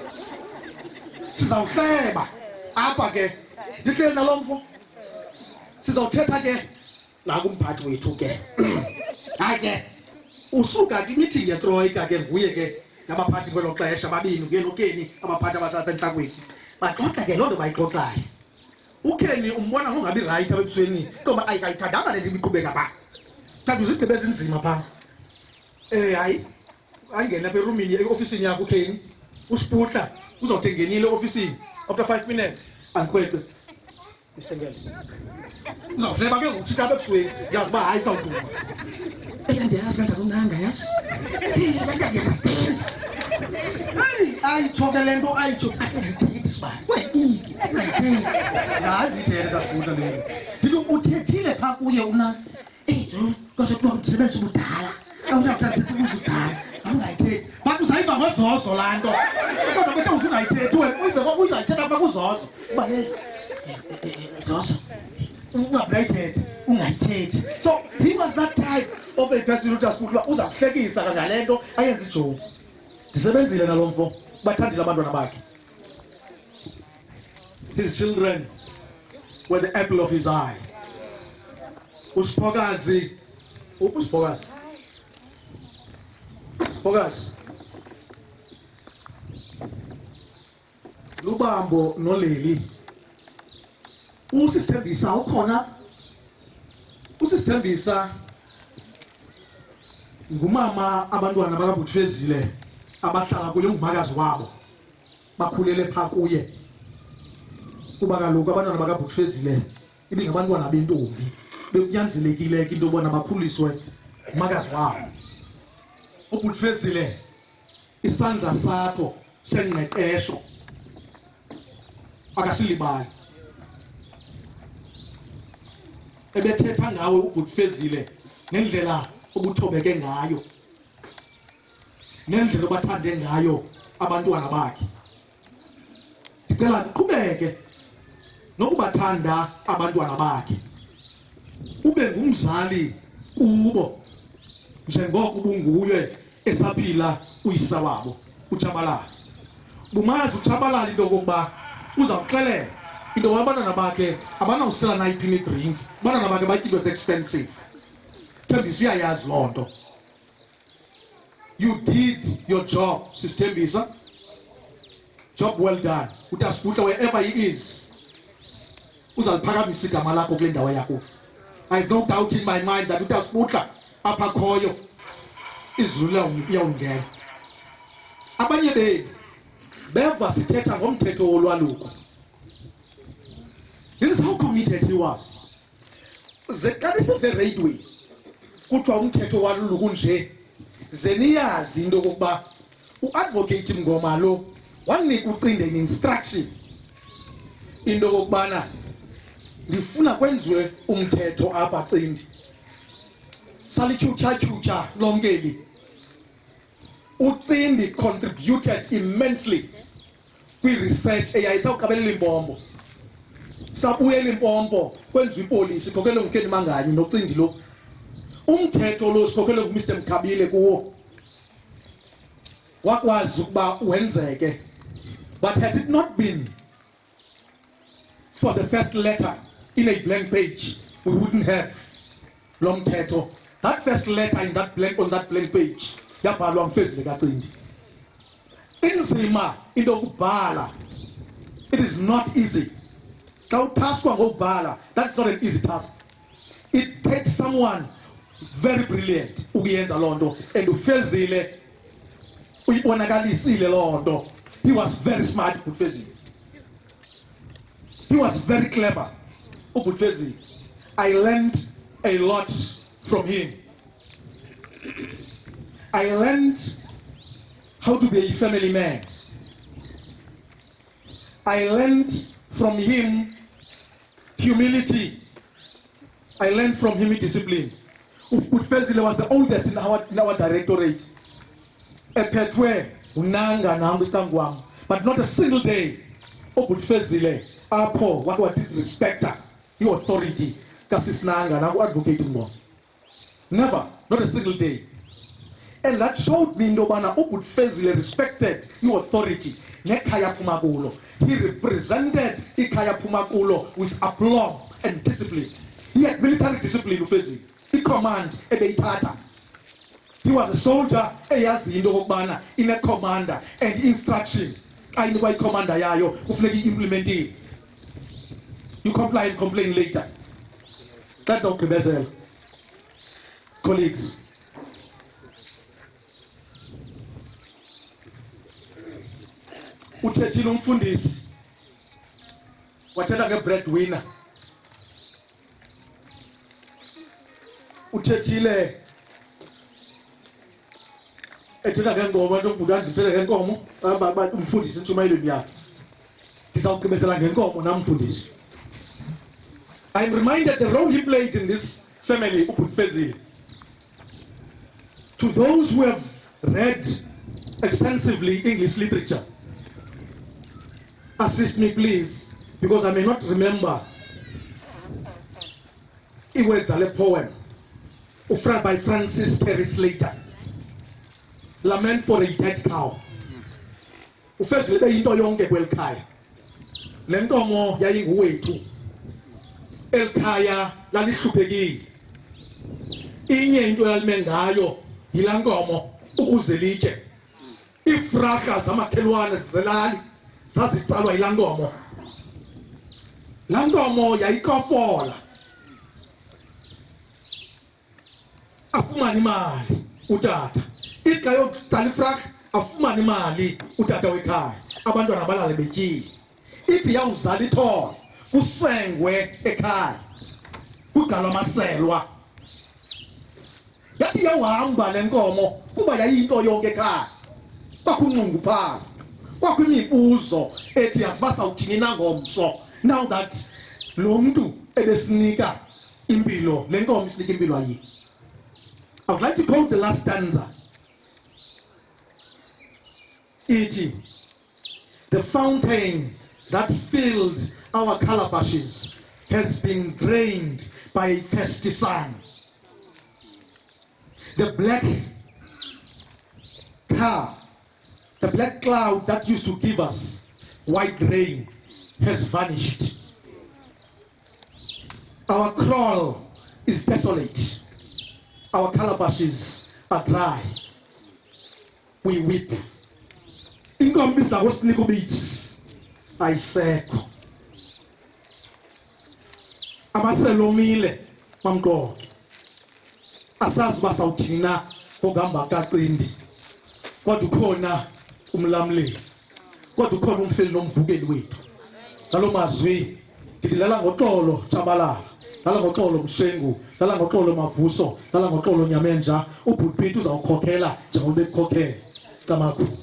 Sizawuhleba apha ke. Ndihleli nalomfo. Sizawuthetha ke nakumphathi wethu ke. Hayi ke usuka kwimeeting yetroika ke nguye ke nabaphathi kwelo xesha babini kuye noKeni abaphathi abasapha enhlakwini. Baxoxa ke loo nto bayixoxayo. uKeni umbona ungabi right ebusweni ngoba ayithandanga le nto iqhubeka pha. Kanti uzigqibe ezinzima pha. Hayi ayingena apha erumini eofisini yakho uKeni usiputla uzawuthi ngenile eofisini after 5 minutes andikhwece isengele. Uzawuhleba ke ngokuthi apha ebusweni yazi uba hayi sawuduma. Ndiyazi kanjani unanga yazi. Ayitsho ke le nto ayitsho ayithethi sibani wayiki ayithethi hayi ithethe kasifunda le ndithi uthethile pha kuye una kwase kuba umsebenzi ubudala awunathatha ukuzudala awungayithethi bathi uzayiva ngozozo laa nto kodwa bethe usungayithethi wena uyive kwakuyithetha apha kuzozo uba zozo ungayithethi. So he was that type of a person who just uza kuhlekisa ngale nto ayenza ijoke. Ndisebenzile nalomfo bathandile abantwana bakhe. His children were the apple of his eye. Usiphokazi Lubambo noLeli. Usithembisa ukhona. Usithembisa ngumama abantwana bakaButfezile abahlala kuye ngumakazi wabo bakhulele pha kuye kuba kaloku abantwana bakaButfezile ibingabantwana bentombi bekunyanzelekile into bona bakhuliswe ngumakazi wabo. uButfezile isandla sakho sengqeqesho akasilibali. Ebethetha ngawe uButfezile ngendlela obuthobeke ngayo nendlela obathande ngayo abantwana bakhe. Ndicela uqhubeke nokubathanda abantwana bakhe, ube ngumzali kubo njengoko ubunguye esaphila uyisa wabo uJabalala. bumazi utshabalala into kokuba uzawuxelela into abantwana bakhe abanawusela nayiphi idrink, abantwana bakhe batyiwe expensive. Thembisa uyayazi loo nto. You did your job, Sister Thembisa. Job well done. Utasibutla wherever he is. Uzaliphakamisa igama lakho kule ndawo yakho. I have no doubt in my mind that utasibutla apha khoyo izulu iyawungena. Abanye benu beva sithetha ngomthetho wolwaluko. This is how committed he was. Zekalise the right way. Kuthiwa umthetho wolwaluko nje. Zeniyazi into kokuba uadvocate Mngoma lo wanika ucinde instruction into kokubana ndifuna kwenziwe umthetho apha cindi. Salichucha lomkeli. Ucindi contributed immensely kwi-research eyayisawuqabelela impompo. Sabuyela impompo kwenziwa ipolisi khokhele ngukeni manganye nocindi lo. Umthetho lo sikhokhele nguMr Mkhabile kuwo. Wakwazi ukuba wenzeke. But had it not been for the first letter in a blank page, we wouldn't have lo mthetho. That first letter in that blank on that blank page yabhalwa ngufezile kaCindi. Inzima into yokubhala. It is not easy. Xa utaskwa ngokubhala, that's not an easy task. It takes someone very brilliant ukuyenza loo nto, and uFezile uyibonakalisile loo nto. He was very smart, uFezile. He was very clever, uFezile. I learned a lot from him. I learned how to be a family man. I learned from him humility. I learned from him discipline. uFezile was the oldest in our directorate. Ephethwe unanga nami icangwami, but not a single day uFezile apho wakwa disrespecta i-authority kaSisinanga nangu-advocate Mngoma. Never, not a single day. And that showed me nobana uFezile respected your authority. Nekhaya phuma kulo. He represented ikhaya phuma kulo with aplomb and discipline. He had military discipline, uFezile. He command ebeyithatha. He was a soldier eyazi into kokubana in a commander and instruction ayinikwa i-commander yayo kufuneka i-implementile. You comply and complain later. That's Dr. Bezel. Colleagues. Uthethile umfundisi wathetha nge-breadwinner. Uthethile ethetha ngengoma ntombudana ndithetha ngenkomo umfundisi intshumayelweni yakhe. Ndizawugqibezela ngenkomo namfundisi. I'm reminded the role he played in this family, uFezile. To those who have read extensively English literature, assist me please, because I may not remember words of a poem by Francis Perry Slater, Lament for a Dead Cow. uFezile beyinto yonke kwelikhaya. Le nkomo yayinguwethu. Elikhaya lalihluphekile. Inye into yalime ngayo yilaa nkomo ukuze litye. Iifrarha zamakhelwane zelali zazitsalwa yilaa nkomo. Laa nkomo yayikofola. Afumane imali utata. Ixa yokutsala ifrarha afumane imali utata wekhaya. Abantwana balale betyile. Ithi yawuzala ithole kusengwe ekhaya. Kugalwa amaselwa. Yathi yawuhamba le nkomo kuba yayinto yonke ekhaya. Kwakunxunguphalo. Kwakwimibuzo ethi asibasawuthini na ngomso. Now that lo mntu ebesinika impilo, le nkomo isinika impilo ayi. I would like to quote the last stanza. Iti, the fountain that filled our calabashes has been drained by a thirsty sun. The black car The black cloud that used to give us white rain has vanished. Our kraal is desolate. Our calabashes are dry. We weep. Inkombi zakosinika ubisi ayisekho. Amaselomile mamqoko. Asazi basawuthina ngokuhamba kaCindi. Kodwa ukhona umlamleli. Kodwa ukhona umfeli nomvukeli wethu. Ngalo mazwi ngidlala ngoxolo Tshabalala. Dala ngoxolo Mshengu, dala ngoxolo Mavuso, dala ngoxolo Nyamenja, ubhutphithi uzawukhokhela njengoba bekukhokhela. Camakhulu.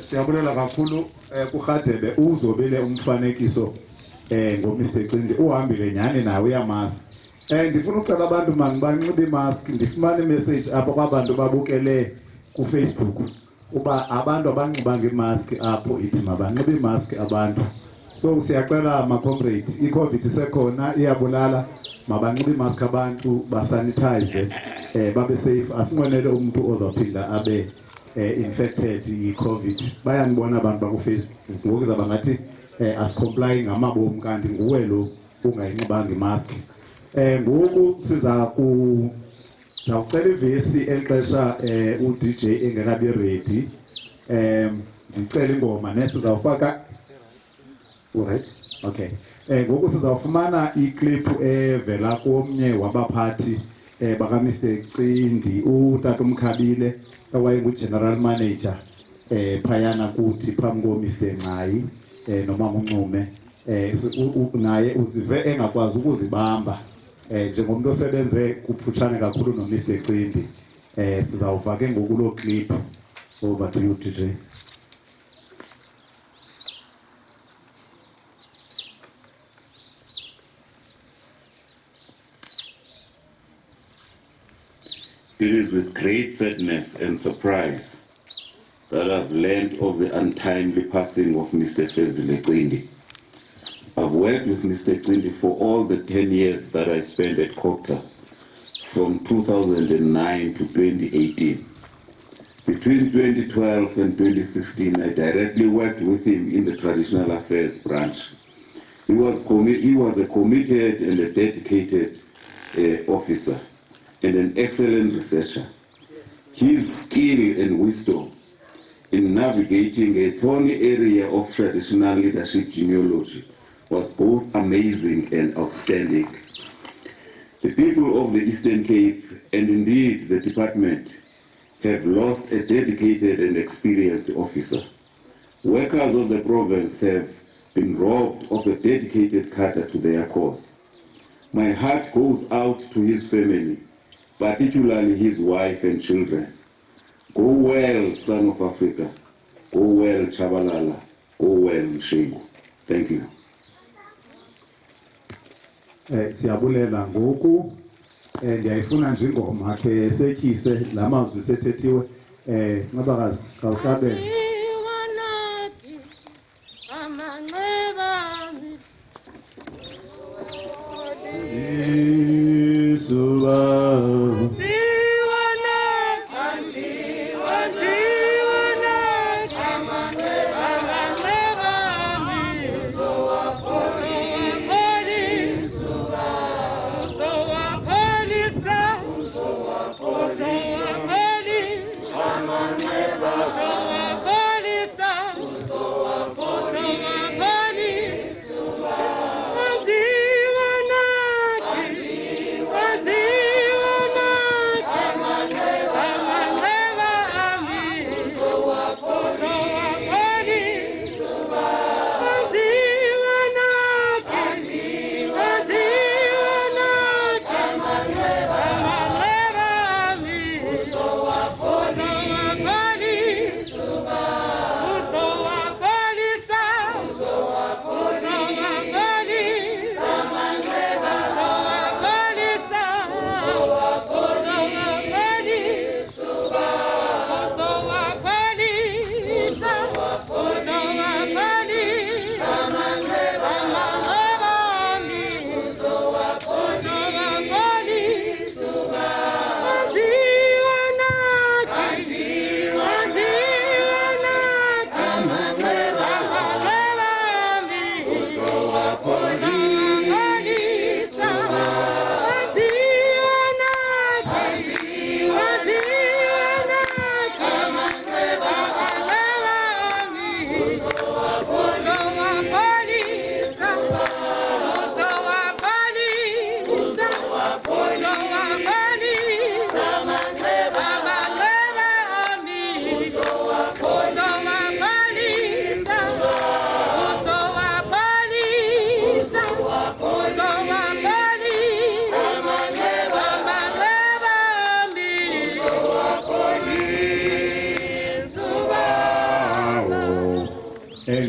Siyabulela kakhulu kuRhadebe uzobile umfanekiso ngoMr Cindi uhambile nyani nawe uyamask. Ndifuna ucela abantu mangibanxibe imask ndifumana imessage apha kwabantu babukele ku Facebook uba abantu abanxibanga imask apho ithi mabanxibe imask abantu. So siyacela ma comrades iCovid isekhona iyabulala mabanxibe imask abantu basanitize babe safe asinqwenele umuntu ozaphinda abe infected iCovid. Bayanibona abantu baku Facebook ngokuza bangathi asicomply ngamabomu kanti nguwe lo ungayinxibanga imask. Ngoku zawucela ivesi elixesha uDJ engekabi ready. Ndicela ingoma nesizawufaka. Alright, okay. Ngoku sizawufumana iclip evela komnye wabaphathi bakaMr Cindi uTata uMkhabile owayengu-general manager phayana kuthi phambi koMr Ncayi nomama uNcume. Naye uzive engakwazi ukuzibamba njengomuntu osebenze kufutshane kakhulu noMr Cindi. Sizawufaka ngoku lo clip. Over to you DJ. It is with great sadness and surprise that I've learned of the untimely passing of Mr. Fezile Cindi. I've worked with Mr. Cindi for all the 10 years that I spent at COGTA, from 2009 to 2018. Between 2012 and 2016, I directly worked with him in the Traditional Affairs branch. He was a committed and a dedicated officer and an excellent researcher. His skill and wisdom in navigating a thorny area of traditional leadership genealogy was both amazing and outstanding. The people of the Eastern Cape, and indeed the department, have lost a dedicated and experienced officer. Workers of the province have been robbed of a dedicated cadre to their cause. My heart goes out to his family, particularly his wife and children. Go well, son of Africa. Go well, Tshabalala. Go well, Mshengu. Thank you. Siyabulela ngoku ndiyayifuna nje ingoma ke setyise lamazwi sethethiwe Ncabakazi khawuhlabele.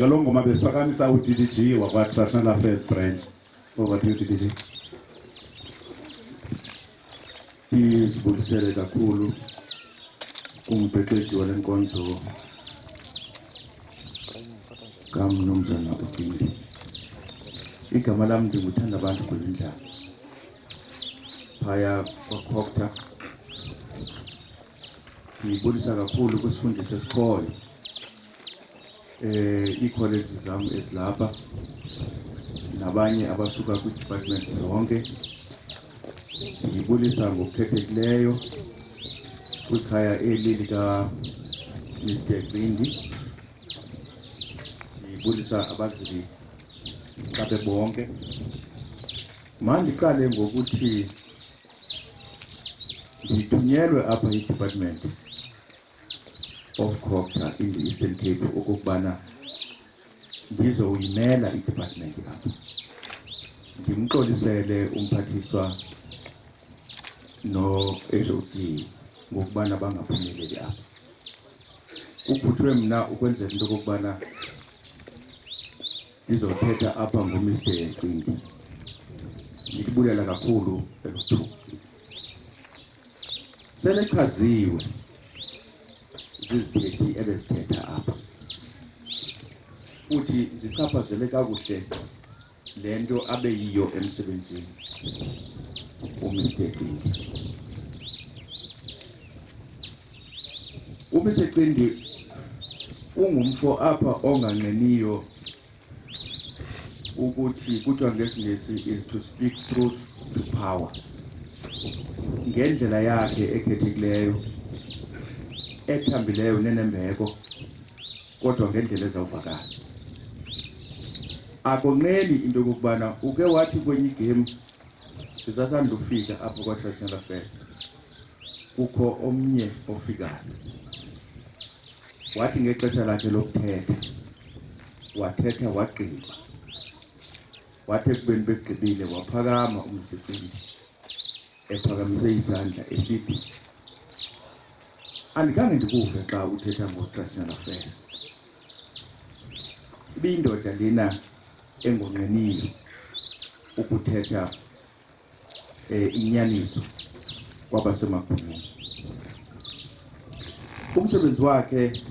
ngaloo ngoma besiphakamisa uDDG wakwa-Traditional Affairs Branch. Over to you, DDG. Sibulisele kakhulu kumbhexeshi wale nkonzo kaMnumzana uCindi. Igama lami ndinguthanda abantu kulendlela. Phaya kwaCocta ngibulisa kakhulu kusifundisa esikole. Ii-colleges zami ezilapha nabanye abasuka kwi-department zonke. Ngibulisa ngokukhethekileyo kwikhaya eli lika Mr. Qindi. Ngibulisa abazili babe bonke. Mandiqale ngokuthi ngithunyelwe apha i-Department of Cocta in the Eastern Cape okubana ngizowuyimela i-department apha. Ngimxolisele umphathiswa no-HOD ngokubana bangaphumeleli apha. Uphuthiwe mna ukwenzela into okokubana ngizothetha apha ngoMr. Qindi. Ngilibulela kakhulu eluthuba. Selechaziwe zizithethi ebezithetha apha. Futhi zichaphazele kakuhle le nto abe yiyo emsebenzini uMr. Qindi. uMr. Qindi ungumfo apha onganqeniyo ukuthi kuthiwa ngesingesi is to speak truth to power. Ngendlela yakhe ekhethekileyo, ethambileyo nenembeko, kodwa ngendlela ezawuvakala. Akonqeni into yokubana uke wathi kwenye igame sisasanda ufika apho kwa-Traditional Affairs kukho omnye ofikayo. Wathi ngexesha lakhe lokuthetha wathetha wagqiba. Wathi ekubeni begqibile waphakama uMr. Qindi ephakamise izandla esithi, andikhange ndikuve xa uthetha ngo-Traditional Affairs. Ibiyindoda lena engonqeniyo ukuthetha inyaniso kwabasemagunyeni. Umsebenzi wakhe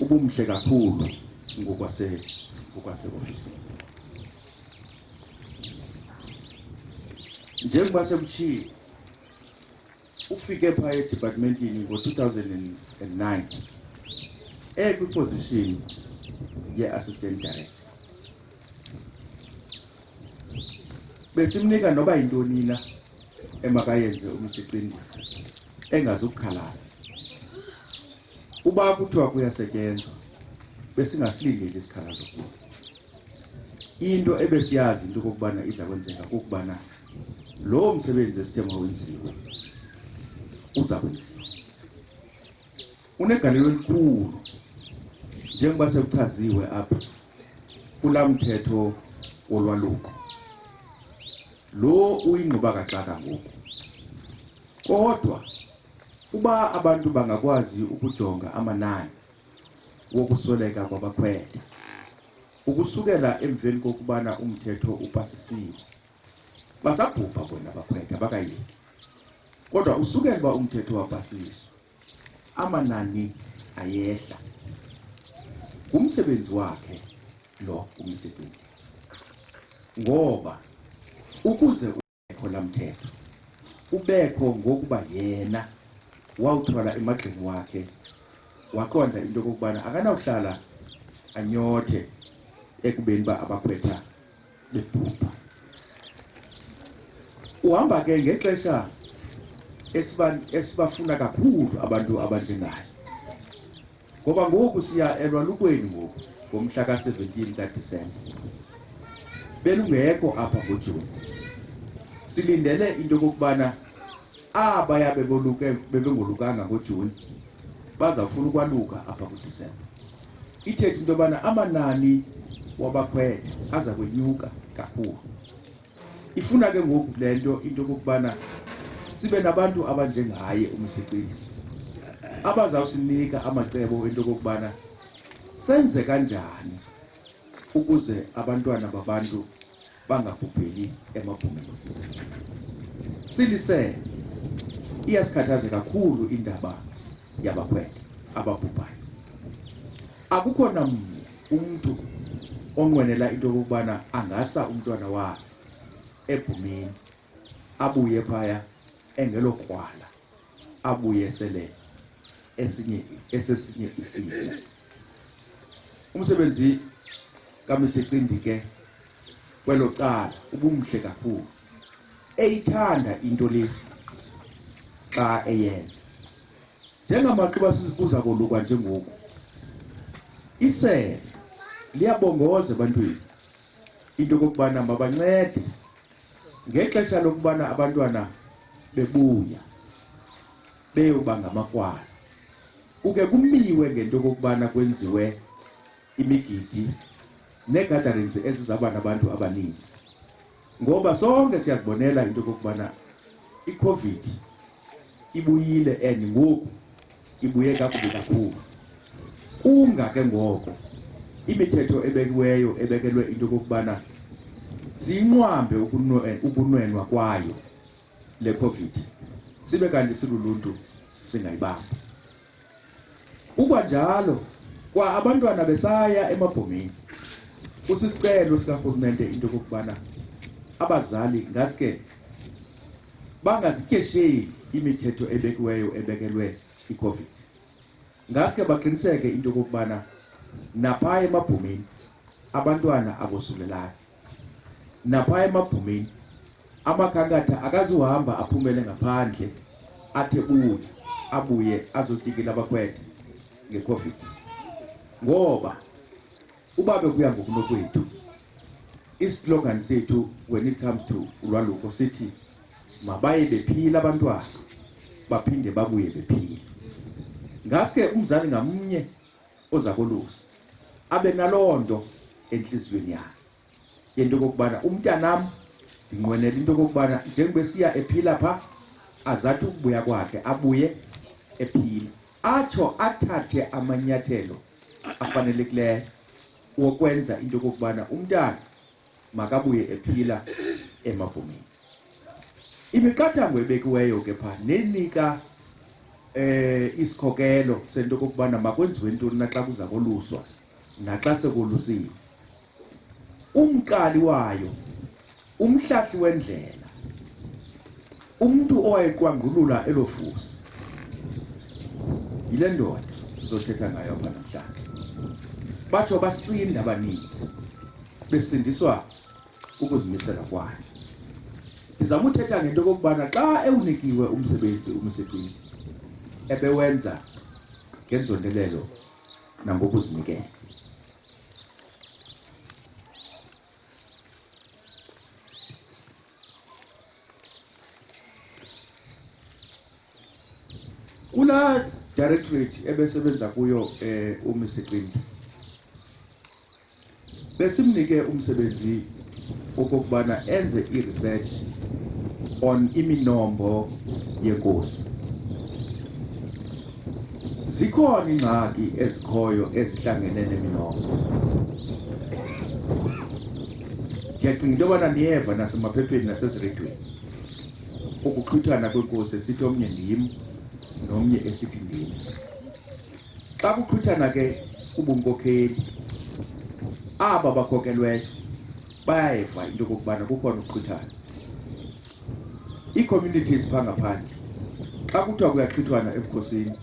ubumhle kakhulu ngokwase-ofisini. Njengoba sekuthiwe ufike phaya edepartmentini ngo-2009 ekwiposition ye-assistant director. Besimnika noba yintoni na emakayenze uMr. Qindi engazukukhalaza. Uba kuthiwa kuyasetyenzwa besingasilindeli isikhalazo kuyo. Into ebesiyazi into okokubana iza kwenzeka kukubana lo msebenzi esithe mawenziwe uza kwenziwa. Unegalelo elikhulu njengoba sekuchaziwe apha kula mthetho wolwaluko. Lo uyingquba kaxaka ngoku. Kodwa uba abantu bangakwazi ukujonga amanani wokusweleka kwabakhwetha ukusukela emveni kokubana umthetho upasisiwe, basabhubha bona abakhwetha bakayeki. Kodwa usukela uba umthetho wapasiswa amanani ayehla. Umsebenzi wakhe lo uMr. Qindi, ngoba ukuze ubekho la mthetho ubekho ngokuba yena wawuthwala emagxeni wakhe waqonda into okokubana akanawuhlala anyothe ekubeni ba abakhwetha bebhubha. Uhamba ke ngexesha esibafuna kakhulu abantu abanjengayo, ngoba ngoku siya elwalukweni ngoku ngomhla ka-17 kaDisemba. Belungekho apha ngoJuni. Silindele into okokubana abaya bebengolukanga ngoJuni bazafuna ukwaluka apha kuDisemba. Ithethe into yobana amanani wabakhwetha aza kwenyuka kakhulu. Ifuna ke ngoku le nto into okokubana sibe nabantu abanjengaye uMr. Qindi abazawusinika amacebo into okokubana senze kanjani ukuze abantwana babantu bangabhubheli emabhumeni. Silise iyasikhathaza kakhulu indaba yabakhwetha ababhubhayo. Akukho namnye umuntu onqwenela into yokubana angasa umntwana wakhe ebhumeni abuye phaya engelokrwala, abuye sele esesinye isimo. Umsebenzi kaMsecindi ke kwelo cala ubumhle kakhulu, eyithanda into le xa eyenza. Njengamaxuba sizibuza kolukwa njengoku, isele liyabongoza ebantwini into kokubana mabancede ngexesha lokubana abantwana bebuya beyoba ngamakrwala. Kuke kumiwe ngento kokubana kwenziwe imigidi negatherings ezizaba nabantu abaninzi, ngoba sonke siyazibonela into kokubana iCovid ibuyile and ngoku ibuye kakubi kakhulu. Ke ngoko imithetho ebekelwe into kokubana siyinqwambe ukunwenwa kwayo le Covid, sibe kanti siluluntu singayibamba. Ukwanjalo kwa abantwana besaya emabhomeni, usisicelo sikarhulumente into kokubana abazali ngaske bangazityesheli imithetho ebekelwe iCovid. Ngaske baqiniseke into kokubana naphaya emabhomeni abantwana abosulelayo, naphaya emabhomeni amakhankatha akazuhamba aphumele ngaphandle athe abuye azotyikila abakhwetha ngeCovid. Ngoba uba bekuya ngokunokwethu, islogan sethu when it comes to ulwaluko sithi mabaye bephila abantwana baphinde babuye bephila. Ngaske umzali ngamunye oza kolusa abe nalonto enhlizweni yakhe yento kokubana umntanami ndinqwenela into kokubana njengoba siya ephila pha azathi ukubuya kwakhe abuye ephila, atsho athathe amanyathelo afanelekileyo wokwenza into kokubana umntana makabuye ephila emabhomeni. Imiqathango ebekiweyo ke pha nenika isikhokelo sento kokubana makwenziwe ntoni naxa kuza koluswa naxa sekolusiwe. Umqali wayo, umhlahli wendlela, umuntu owayeqwangulula elofusi, yile ndoda sizothetha ngayo apha namhlanje. Batsho basinda abaninzi, besindiswa ukuzimisela kwayo. Ndizama uthetha ngento kokubana xa ewunikiwe umsebenzi uMsecindi ebewenza ngenzondelelo nangokuzinikela. Kula directorate ebesebenza kuyo uMsecindi besimnike umsebenzi okokubana enze i-research on iminombo yenkosi. Zikhona ingxaki ezikhoyo ezihlangene neminombo. Ndiyacinga into yobana niyeva nasemaphepheni naseziredweni ukuxhuthana kwenkosi, esithi omnye ndim nomnye esithi ndim. Xa kuxhuthana ke ubunkokheli, aba bakhokelweyo bayayeva into kokubana kukhona ukuxhuthana. Ii-communities pha ngaphandle xa kuthiwa kuyaxhuthwana ebukhosini,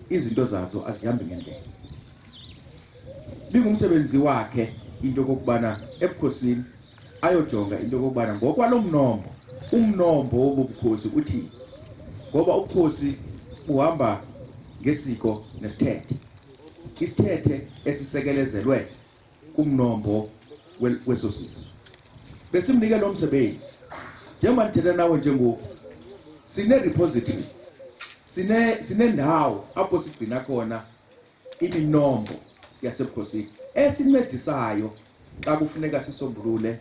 izinto zazo azihambi ngendlela. Bingumsebenzi wakhe into kokubana ebukhosini ayojonga into kokubana ngokwalo umnombo wobukhosi uthini, ngoba ubukhosi buhamba ngesiko nesithethe. Isithethe esisekelezelwe kumnombo weso sizwe. Besimnike lo msebenzi njengoba ndithetha nawe njengoku, sine-repository, sinendawo apho sigcina khona iminombo yasebukhosini esincedisayo xa kufuneka sisombulule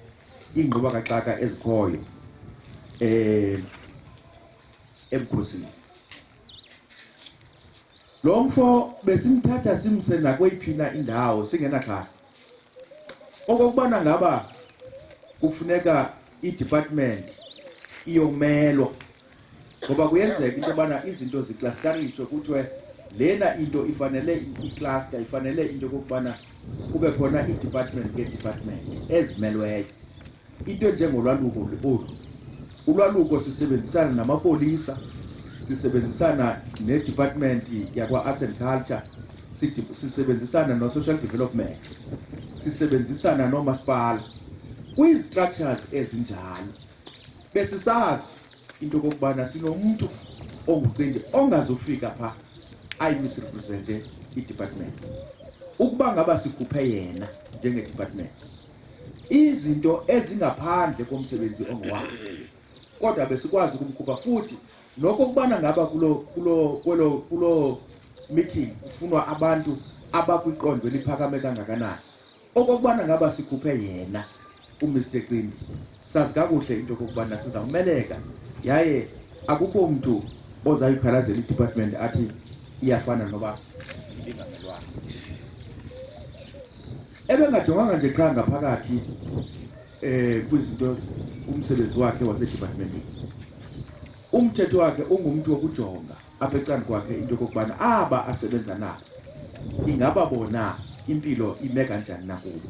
iingxubakaxaka ezikhoyo ebukhosini. lo mfo besimthatha simse nakweyiphina indawo singenaxhala okokubana ngaba kufuneka i-department iyomelwa ngoba kuyenzeka into yobana izinto ziklasterishwe kuthiwe lena into ifanele icluster ifanele into yokokubana kube khona i-department nge-department ezimelweyo into enjengolwaluko olu ulwaluko sisebenzisana namapolisa sisebenzisana ne-department yakwa-arts and culture sisebenzisana no-social development sisebenzisana nomasipala kwi-structures ezinjalo besisazi into yokokubana sinomuntu ongucindi ongazofika pha ayimisrepresente i-department ukuba ngaba sikhuphe yena njenge-department izinto ezingaphandle komsebenzi ongowakhe kodwa besikwazi ukumkhupha futhi nokokubana ngaba kulo meeting kufunwa abantu abakwiqondo eliphakame kangakanani okokubana ngaba sikhuphe yena uMr Cindi sazi kakuhle into yokubana sizawumeleka yaye akukho umuntu ozayikhalazela i-department athi iyafana noba ingamelwana ebengajonganga nje qha ngaphakathi kwizinto umsebenzi wakhe wase-departmentini umthetho wakhe ungumuntu wokujonga apha ecandwa kwakhe into yokokubana aba asebenza nabo ingaba bona impilo ime kanjani nakubo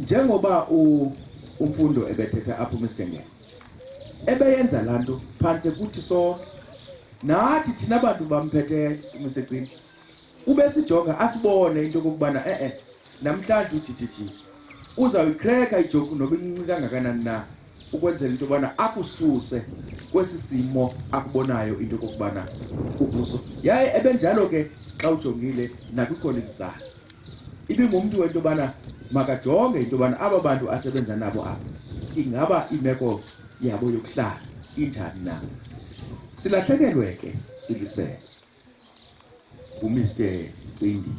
njengoba umfundo ebethetha apho uMr Ngene ebeyenza laa nto phantse kuthi sonke nathi thina abantu bamphethe uMr Cindi ube sijonga asibone into yokokubana namhlanje udidiji uzawuyikreka ijoku noba incinci kangakanani na ukwenzela into yobana akususe kwesi simo akubonayo into yokokubana ukuso yaye ebenjalo ke xa ujongile nakwikholeji zakhe ibingumntu wento yobana makajonge into yobana aba bantu asebenza nabo apha ingaba imeko yabo yokuhlala injani na silahlekelwe ke silisele uMr Cindi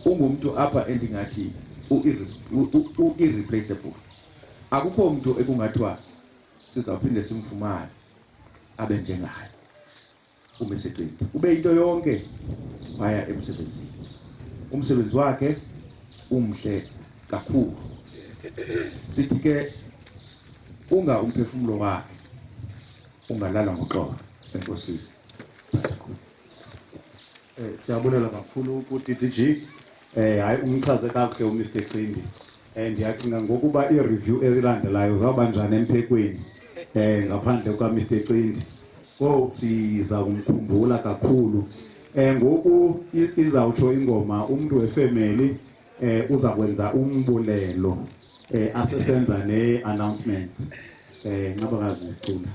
ungumntu apha endingathi irreplaceable akukho umuntu ekungathiwa sizawuphinde simfumane abe njengayo uMr Cindi ube into yonke phaya emsebenzini umsebenzi wakhe umhle kakhulu sithi ke umphefumulo wakhe ungalala ngoxolo enkosini Siyabulela kakhulu ku-DDG hayi umchaze kakuhle uMr Cindi ndiyacinga ngokuba i-review ezilandelayo zawuba njani emphekweni ngaphandle kukaMr Cindi siza kumkhumbula kakhulu ngoku izawutsho ingoma umuntu wefamily uza kwenza umbulelo asesenza ne-announcements ngabakazi icula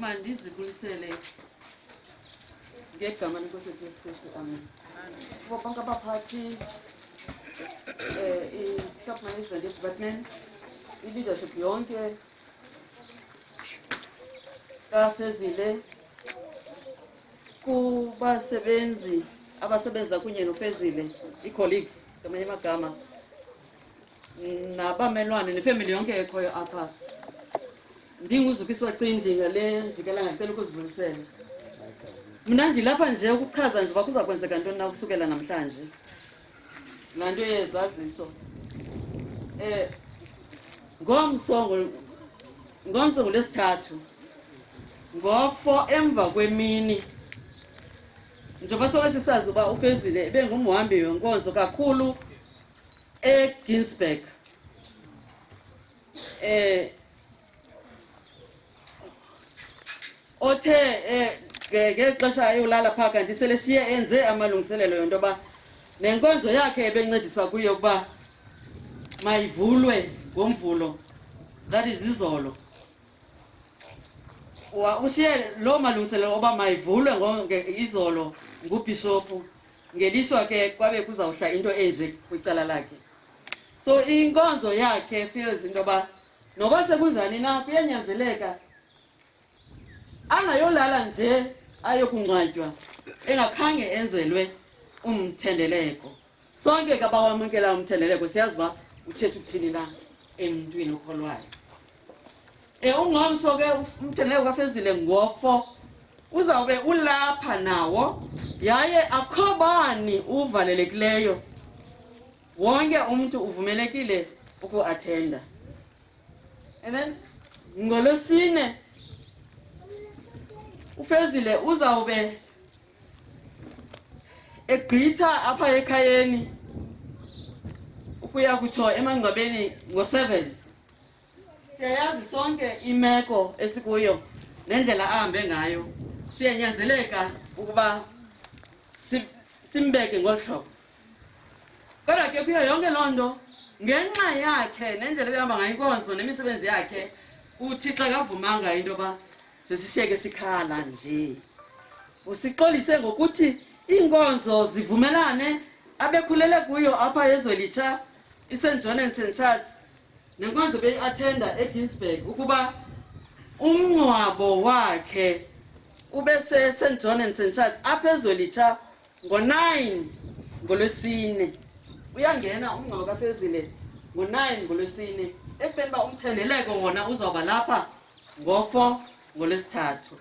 Mandizibulisele ngegama lenkosi Jesu Kristu amen. Bonke abaphathi i-top management department i-leadership yonke kaFezile kubasebenzi abasebenza kunye noFezile i-colleagues ngamanye amagama nabamelwane nefamily yonke ekhoyo apha Ndinguzukiswa Cindi ngale ndikela ngicela ukuzivulisela. Mina ndilapha nje ukuchaza nje uba kuza kwenzeka ntoni na ukusukela namhlanje. La nto yezaziso. Ngomsongo lesithathu. Ngo4 emva kwemini. Njengoba soke sisazi uba uFezile ebengumhambi wenkonzo kakhulu eGinsberg. Othe ngexesha ayolala phaa kanti sele siye enze amalungiselelo yonto ba nenkonzo yakhe ebencedisa kuyo kuba mayivulwe ngomvulo, that is izolo. Ushiye lo malungiselelo oba mayivulwe izolo ngubhishopu, ngelishwa ke kwabe kuzawuhla into enje kwicala lakhe. So inkonzo yakhe feels into ba noba sekunjani na kuyanyanzeleka angayolala nje ayokungcwatywa engakhange enzelwe umthendeleko. Sonke ke abawamkela umthendeleko siyazi ba uthetha ukuthini la emntwini okholwayo. Ungomso ke umthendeleko kaFezile ngo4 uzawube ulapha nawo, yaye akho bani uvalelekileyo, wonke umuntu uvumelekile ukuattenda. And then ngolosine uFezile uzawube egqitha apha ekhayeni ukuya kutsho emangcwabeni ngo7. Siyayazi sonke imeko esikuyo nendlela ahambe ngayo, siyanyanzeleka ukuba simbeke ngolhlobo. Kodwa ke kuyo yonke loo nto ngenxa yakhe nendlela ebehamba ngayo inkonzo nemisebenzi yakhe, uThixo akavumanga into ba sesishiyeke sikhala nje. Usixolise ngokuthi inkonzo zivumelane abekhulele kuyo apha eZwelitsha, iSt John and St Charles, nenkonzo beyi-attenda eGinsberg ukuba umngcwabo wakhe ube seSt John and St Charles apha eZwelitsha ngo9 ngolwesine. Uyangena umngcwabo kaFezile ngo9 ngolwesine, ekubeni uba umthendeleko wona uzawuba lapha ngo4 ngolwesithathu.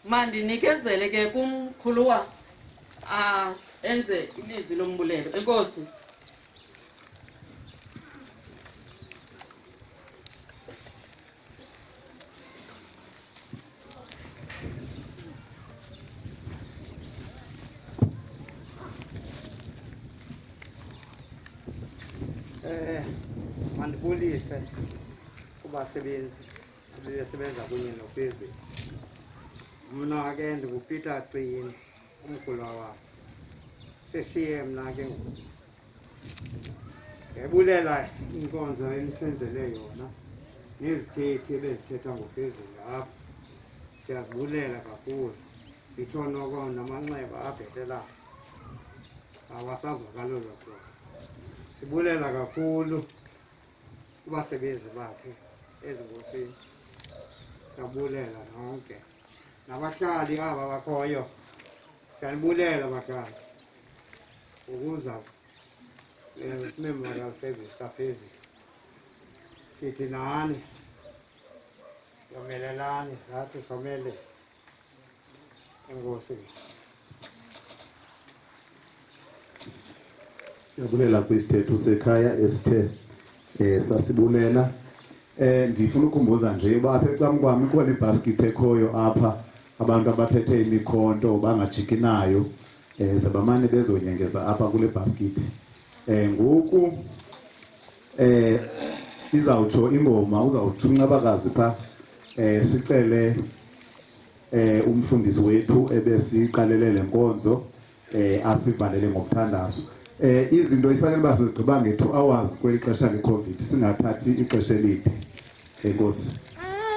Mandinikezele ke kumkhuluwa enze ilizwi lombulelo. Enkosi. Mandibulise kubasebenzi abesebenza kunye noFezile. Mna ke ndinguPeter Cini, umkhulu wakhe. Seshiye mna ke ngoku. Ngebulela inkonzo enisenzele yona nezithethi ebezithetha ngoFezile apha. Siyazibulela kakhulu. Sitsho noko namanxeba abhetelayo awasavakalo lokho. Sibulela kakhulu kubasebenzi bakhe ezinkosini. Siyabulela nonke nabahlali aba bakhoyo, siyabulela bahlali ukuza memorial service kaFezile. Sithi nani yomelelani nathi somele. Enkosi. Siyabulela kwisithetho sekhaya esithe sasibulela. Ndifuna ukukhumbuza nje uba apha ecam kwami ikhona ibhasket ekhoyo apha, abantu abaphethe imikhonto bangajiki nayo, zabamane bezonyengeza apha kule basket. Ngoku izawutsho ingoma, uzawutsho uncabakazi pha, sicele umfundisi wethu ebesiqalele le nkonzo asivalele ngokuthandazo. Izinto ifanele uba sizigqiba nge2 hours kweli xesha leCovid, singathathi ixesha elide. Enkosi. Hey!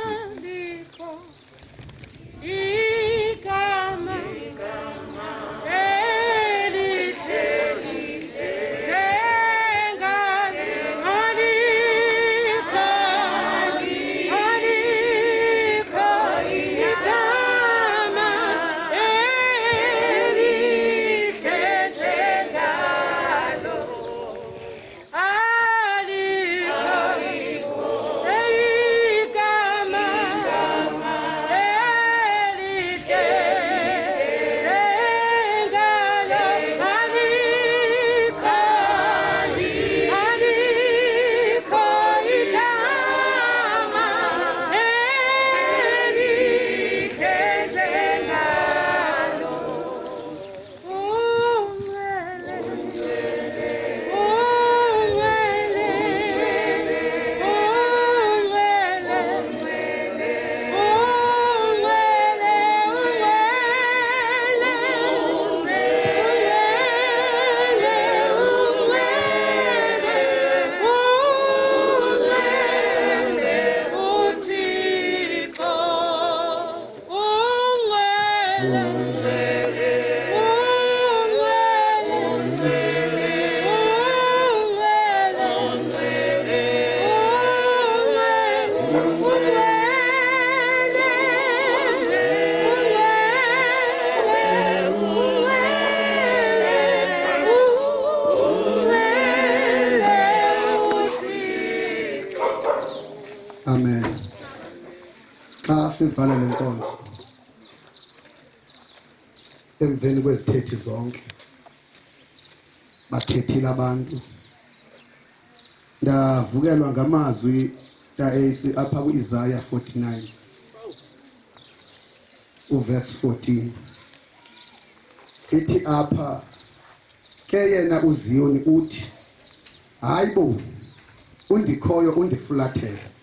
ndivala le nkonzo emveni kwezithethi zonke bathethile abantu ndavukelwa ngamazwi kaAC apha kuIsaiah 49 uverse 14 ithi apha ke yena uZiyoni uthi hayibo undikhoyo undifulathele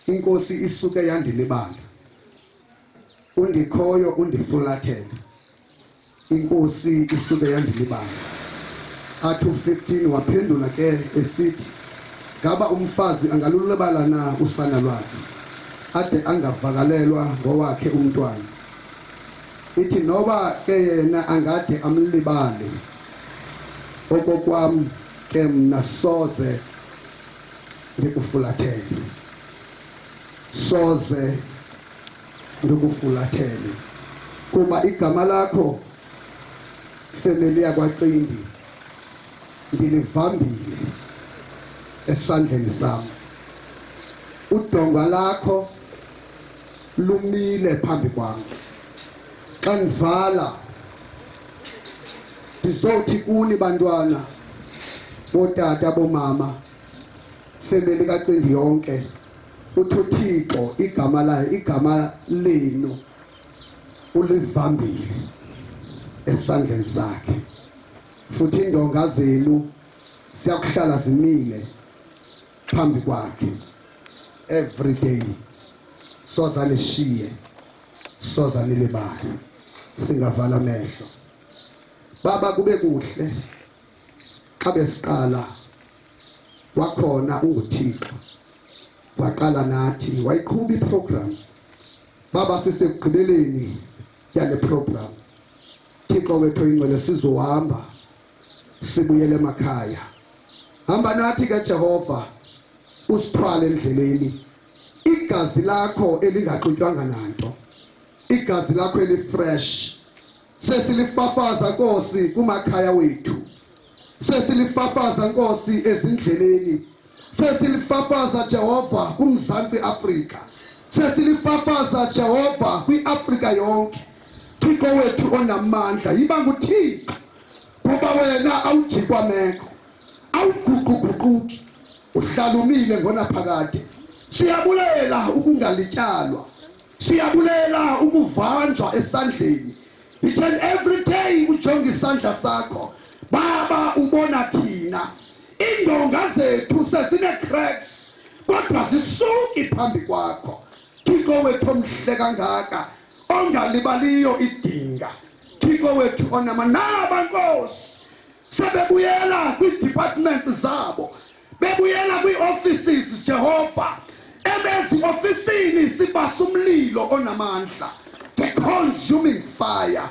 inkosi isuke yandilibala undikhoyo undifulathele inkosi isuke yandilibala athi 15 waphendula ke esithi ngaba umfazi angalulibala na usana lwakhe ade angavakalelwa ngowakhe umntwana ithi noba ke yena angade amlibale okokwami ke mna soze ndikufulathele soze ndikufulathele kuba igama lakho family yakwaQindi ndilivambile esandleni sami udonga lakho lumile phambi kwami xa ngivala ndizothi kuni bantwana botata bomama family kaQindi yonke uThixo igama layo igama lenu ulivambile esandleni sakhe futhi indonga zenu siyakuhlala zimile phambi kwakhe every day soza lishiye soza nilibale singavala amehlo baba kube kuhle xa besiqala wakhona uThixo waqala nathi wayiqhuba iprogram baba sisekugqibeleni yale program Thixo wethu ingcwele sizohamba sibuyele emakhaya hamba nathi ke Jehova usithwale endleleni igazi lakho elingaxutywanga nanto igazi lakho elifresh sesilifafaza Nkosi kumakhaya wethu sesilifafaza Nkosi ezindleleni sesilifafaza Jehova kuMzantsi Afrika sesilifafaza Jehova kwiAfrika yonke Thixo wethu onamandla yiba nguThixo kuba wena awujikwa meko awuguquguquki uhlalumile ngonaphakade siyabulela ukungalityalwa siyabulela ukuvanjwa esandleni each and every day ujonga isandla sakho baba ubona thina indonga zethu sesine cracks kodwa zisuki phambi kwakho Thixo wethu omhle kangaka ongalibaliyo idinga Thixo wethu onamanaba Nkosi sebebuyela kwi-departments zabo bebuyela kwi-offices Jehova ebezi ofisini sibasa umlilo onamandla the consuming fire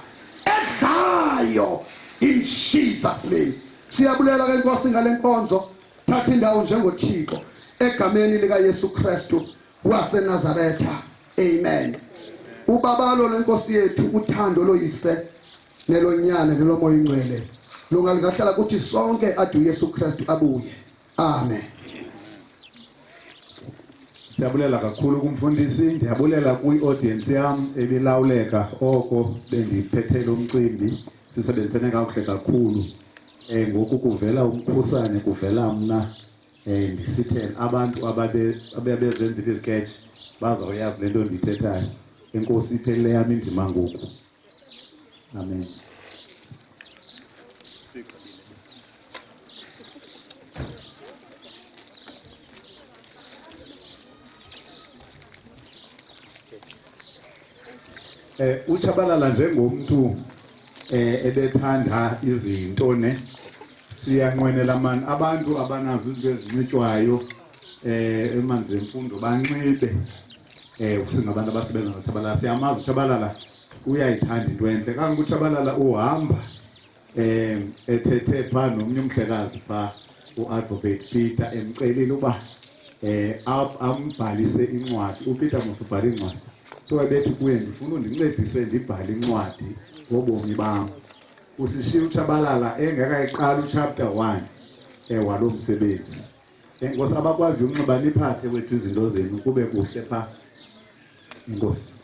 edlayo in Jesus name siyabulela ke Nkosi ngale nkonzo thatha indawo njengoThixo egameni lika Yesu Kristu waseNazaretha amen ubabalo lenkosi yethu uthando loyise nelonyana nelomoya ingcwele lungalikahlala kuthi sonke ade uYesu Kristu abuye amen siyabulela kakhulu kumfundisi ndiyabulela kwi-audience yam ebilawuleka oko bendiphethele umcimbi sisebenzisene kakuhle kakhulu ngoku kuvela umkhusane kuvela mna ndisithele abantu ababezenzile iziketch bazawuyazi lento ndithethayo Enkosi iphele yami indima ngoku amen uTshabalala njengomuntu ebethanda izinto siyanqwenela mani abantu abanazo izinto ezinxitywayo emanzi emfundo banxibe singabantu abasebenza noTshabalala siyamazi uTshabalala uyayithanda into entle kanti uTshabalala uhamba ethethe pha nomnye umhlekazi pha uAdvocate Peter emcelile uba ambhalise incwadi uPeter musubhala incwadi so wabethi kuye ndifuna undincedise ndibhale incwadi ngobomi bami usishiya uTshabalala engakayiqala uchapter 1 walo msebenzi Nkosi abakwazi ukunxiba niphathe wethu izinto zenu kube kuhle pha Inkosi.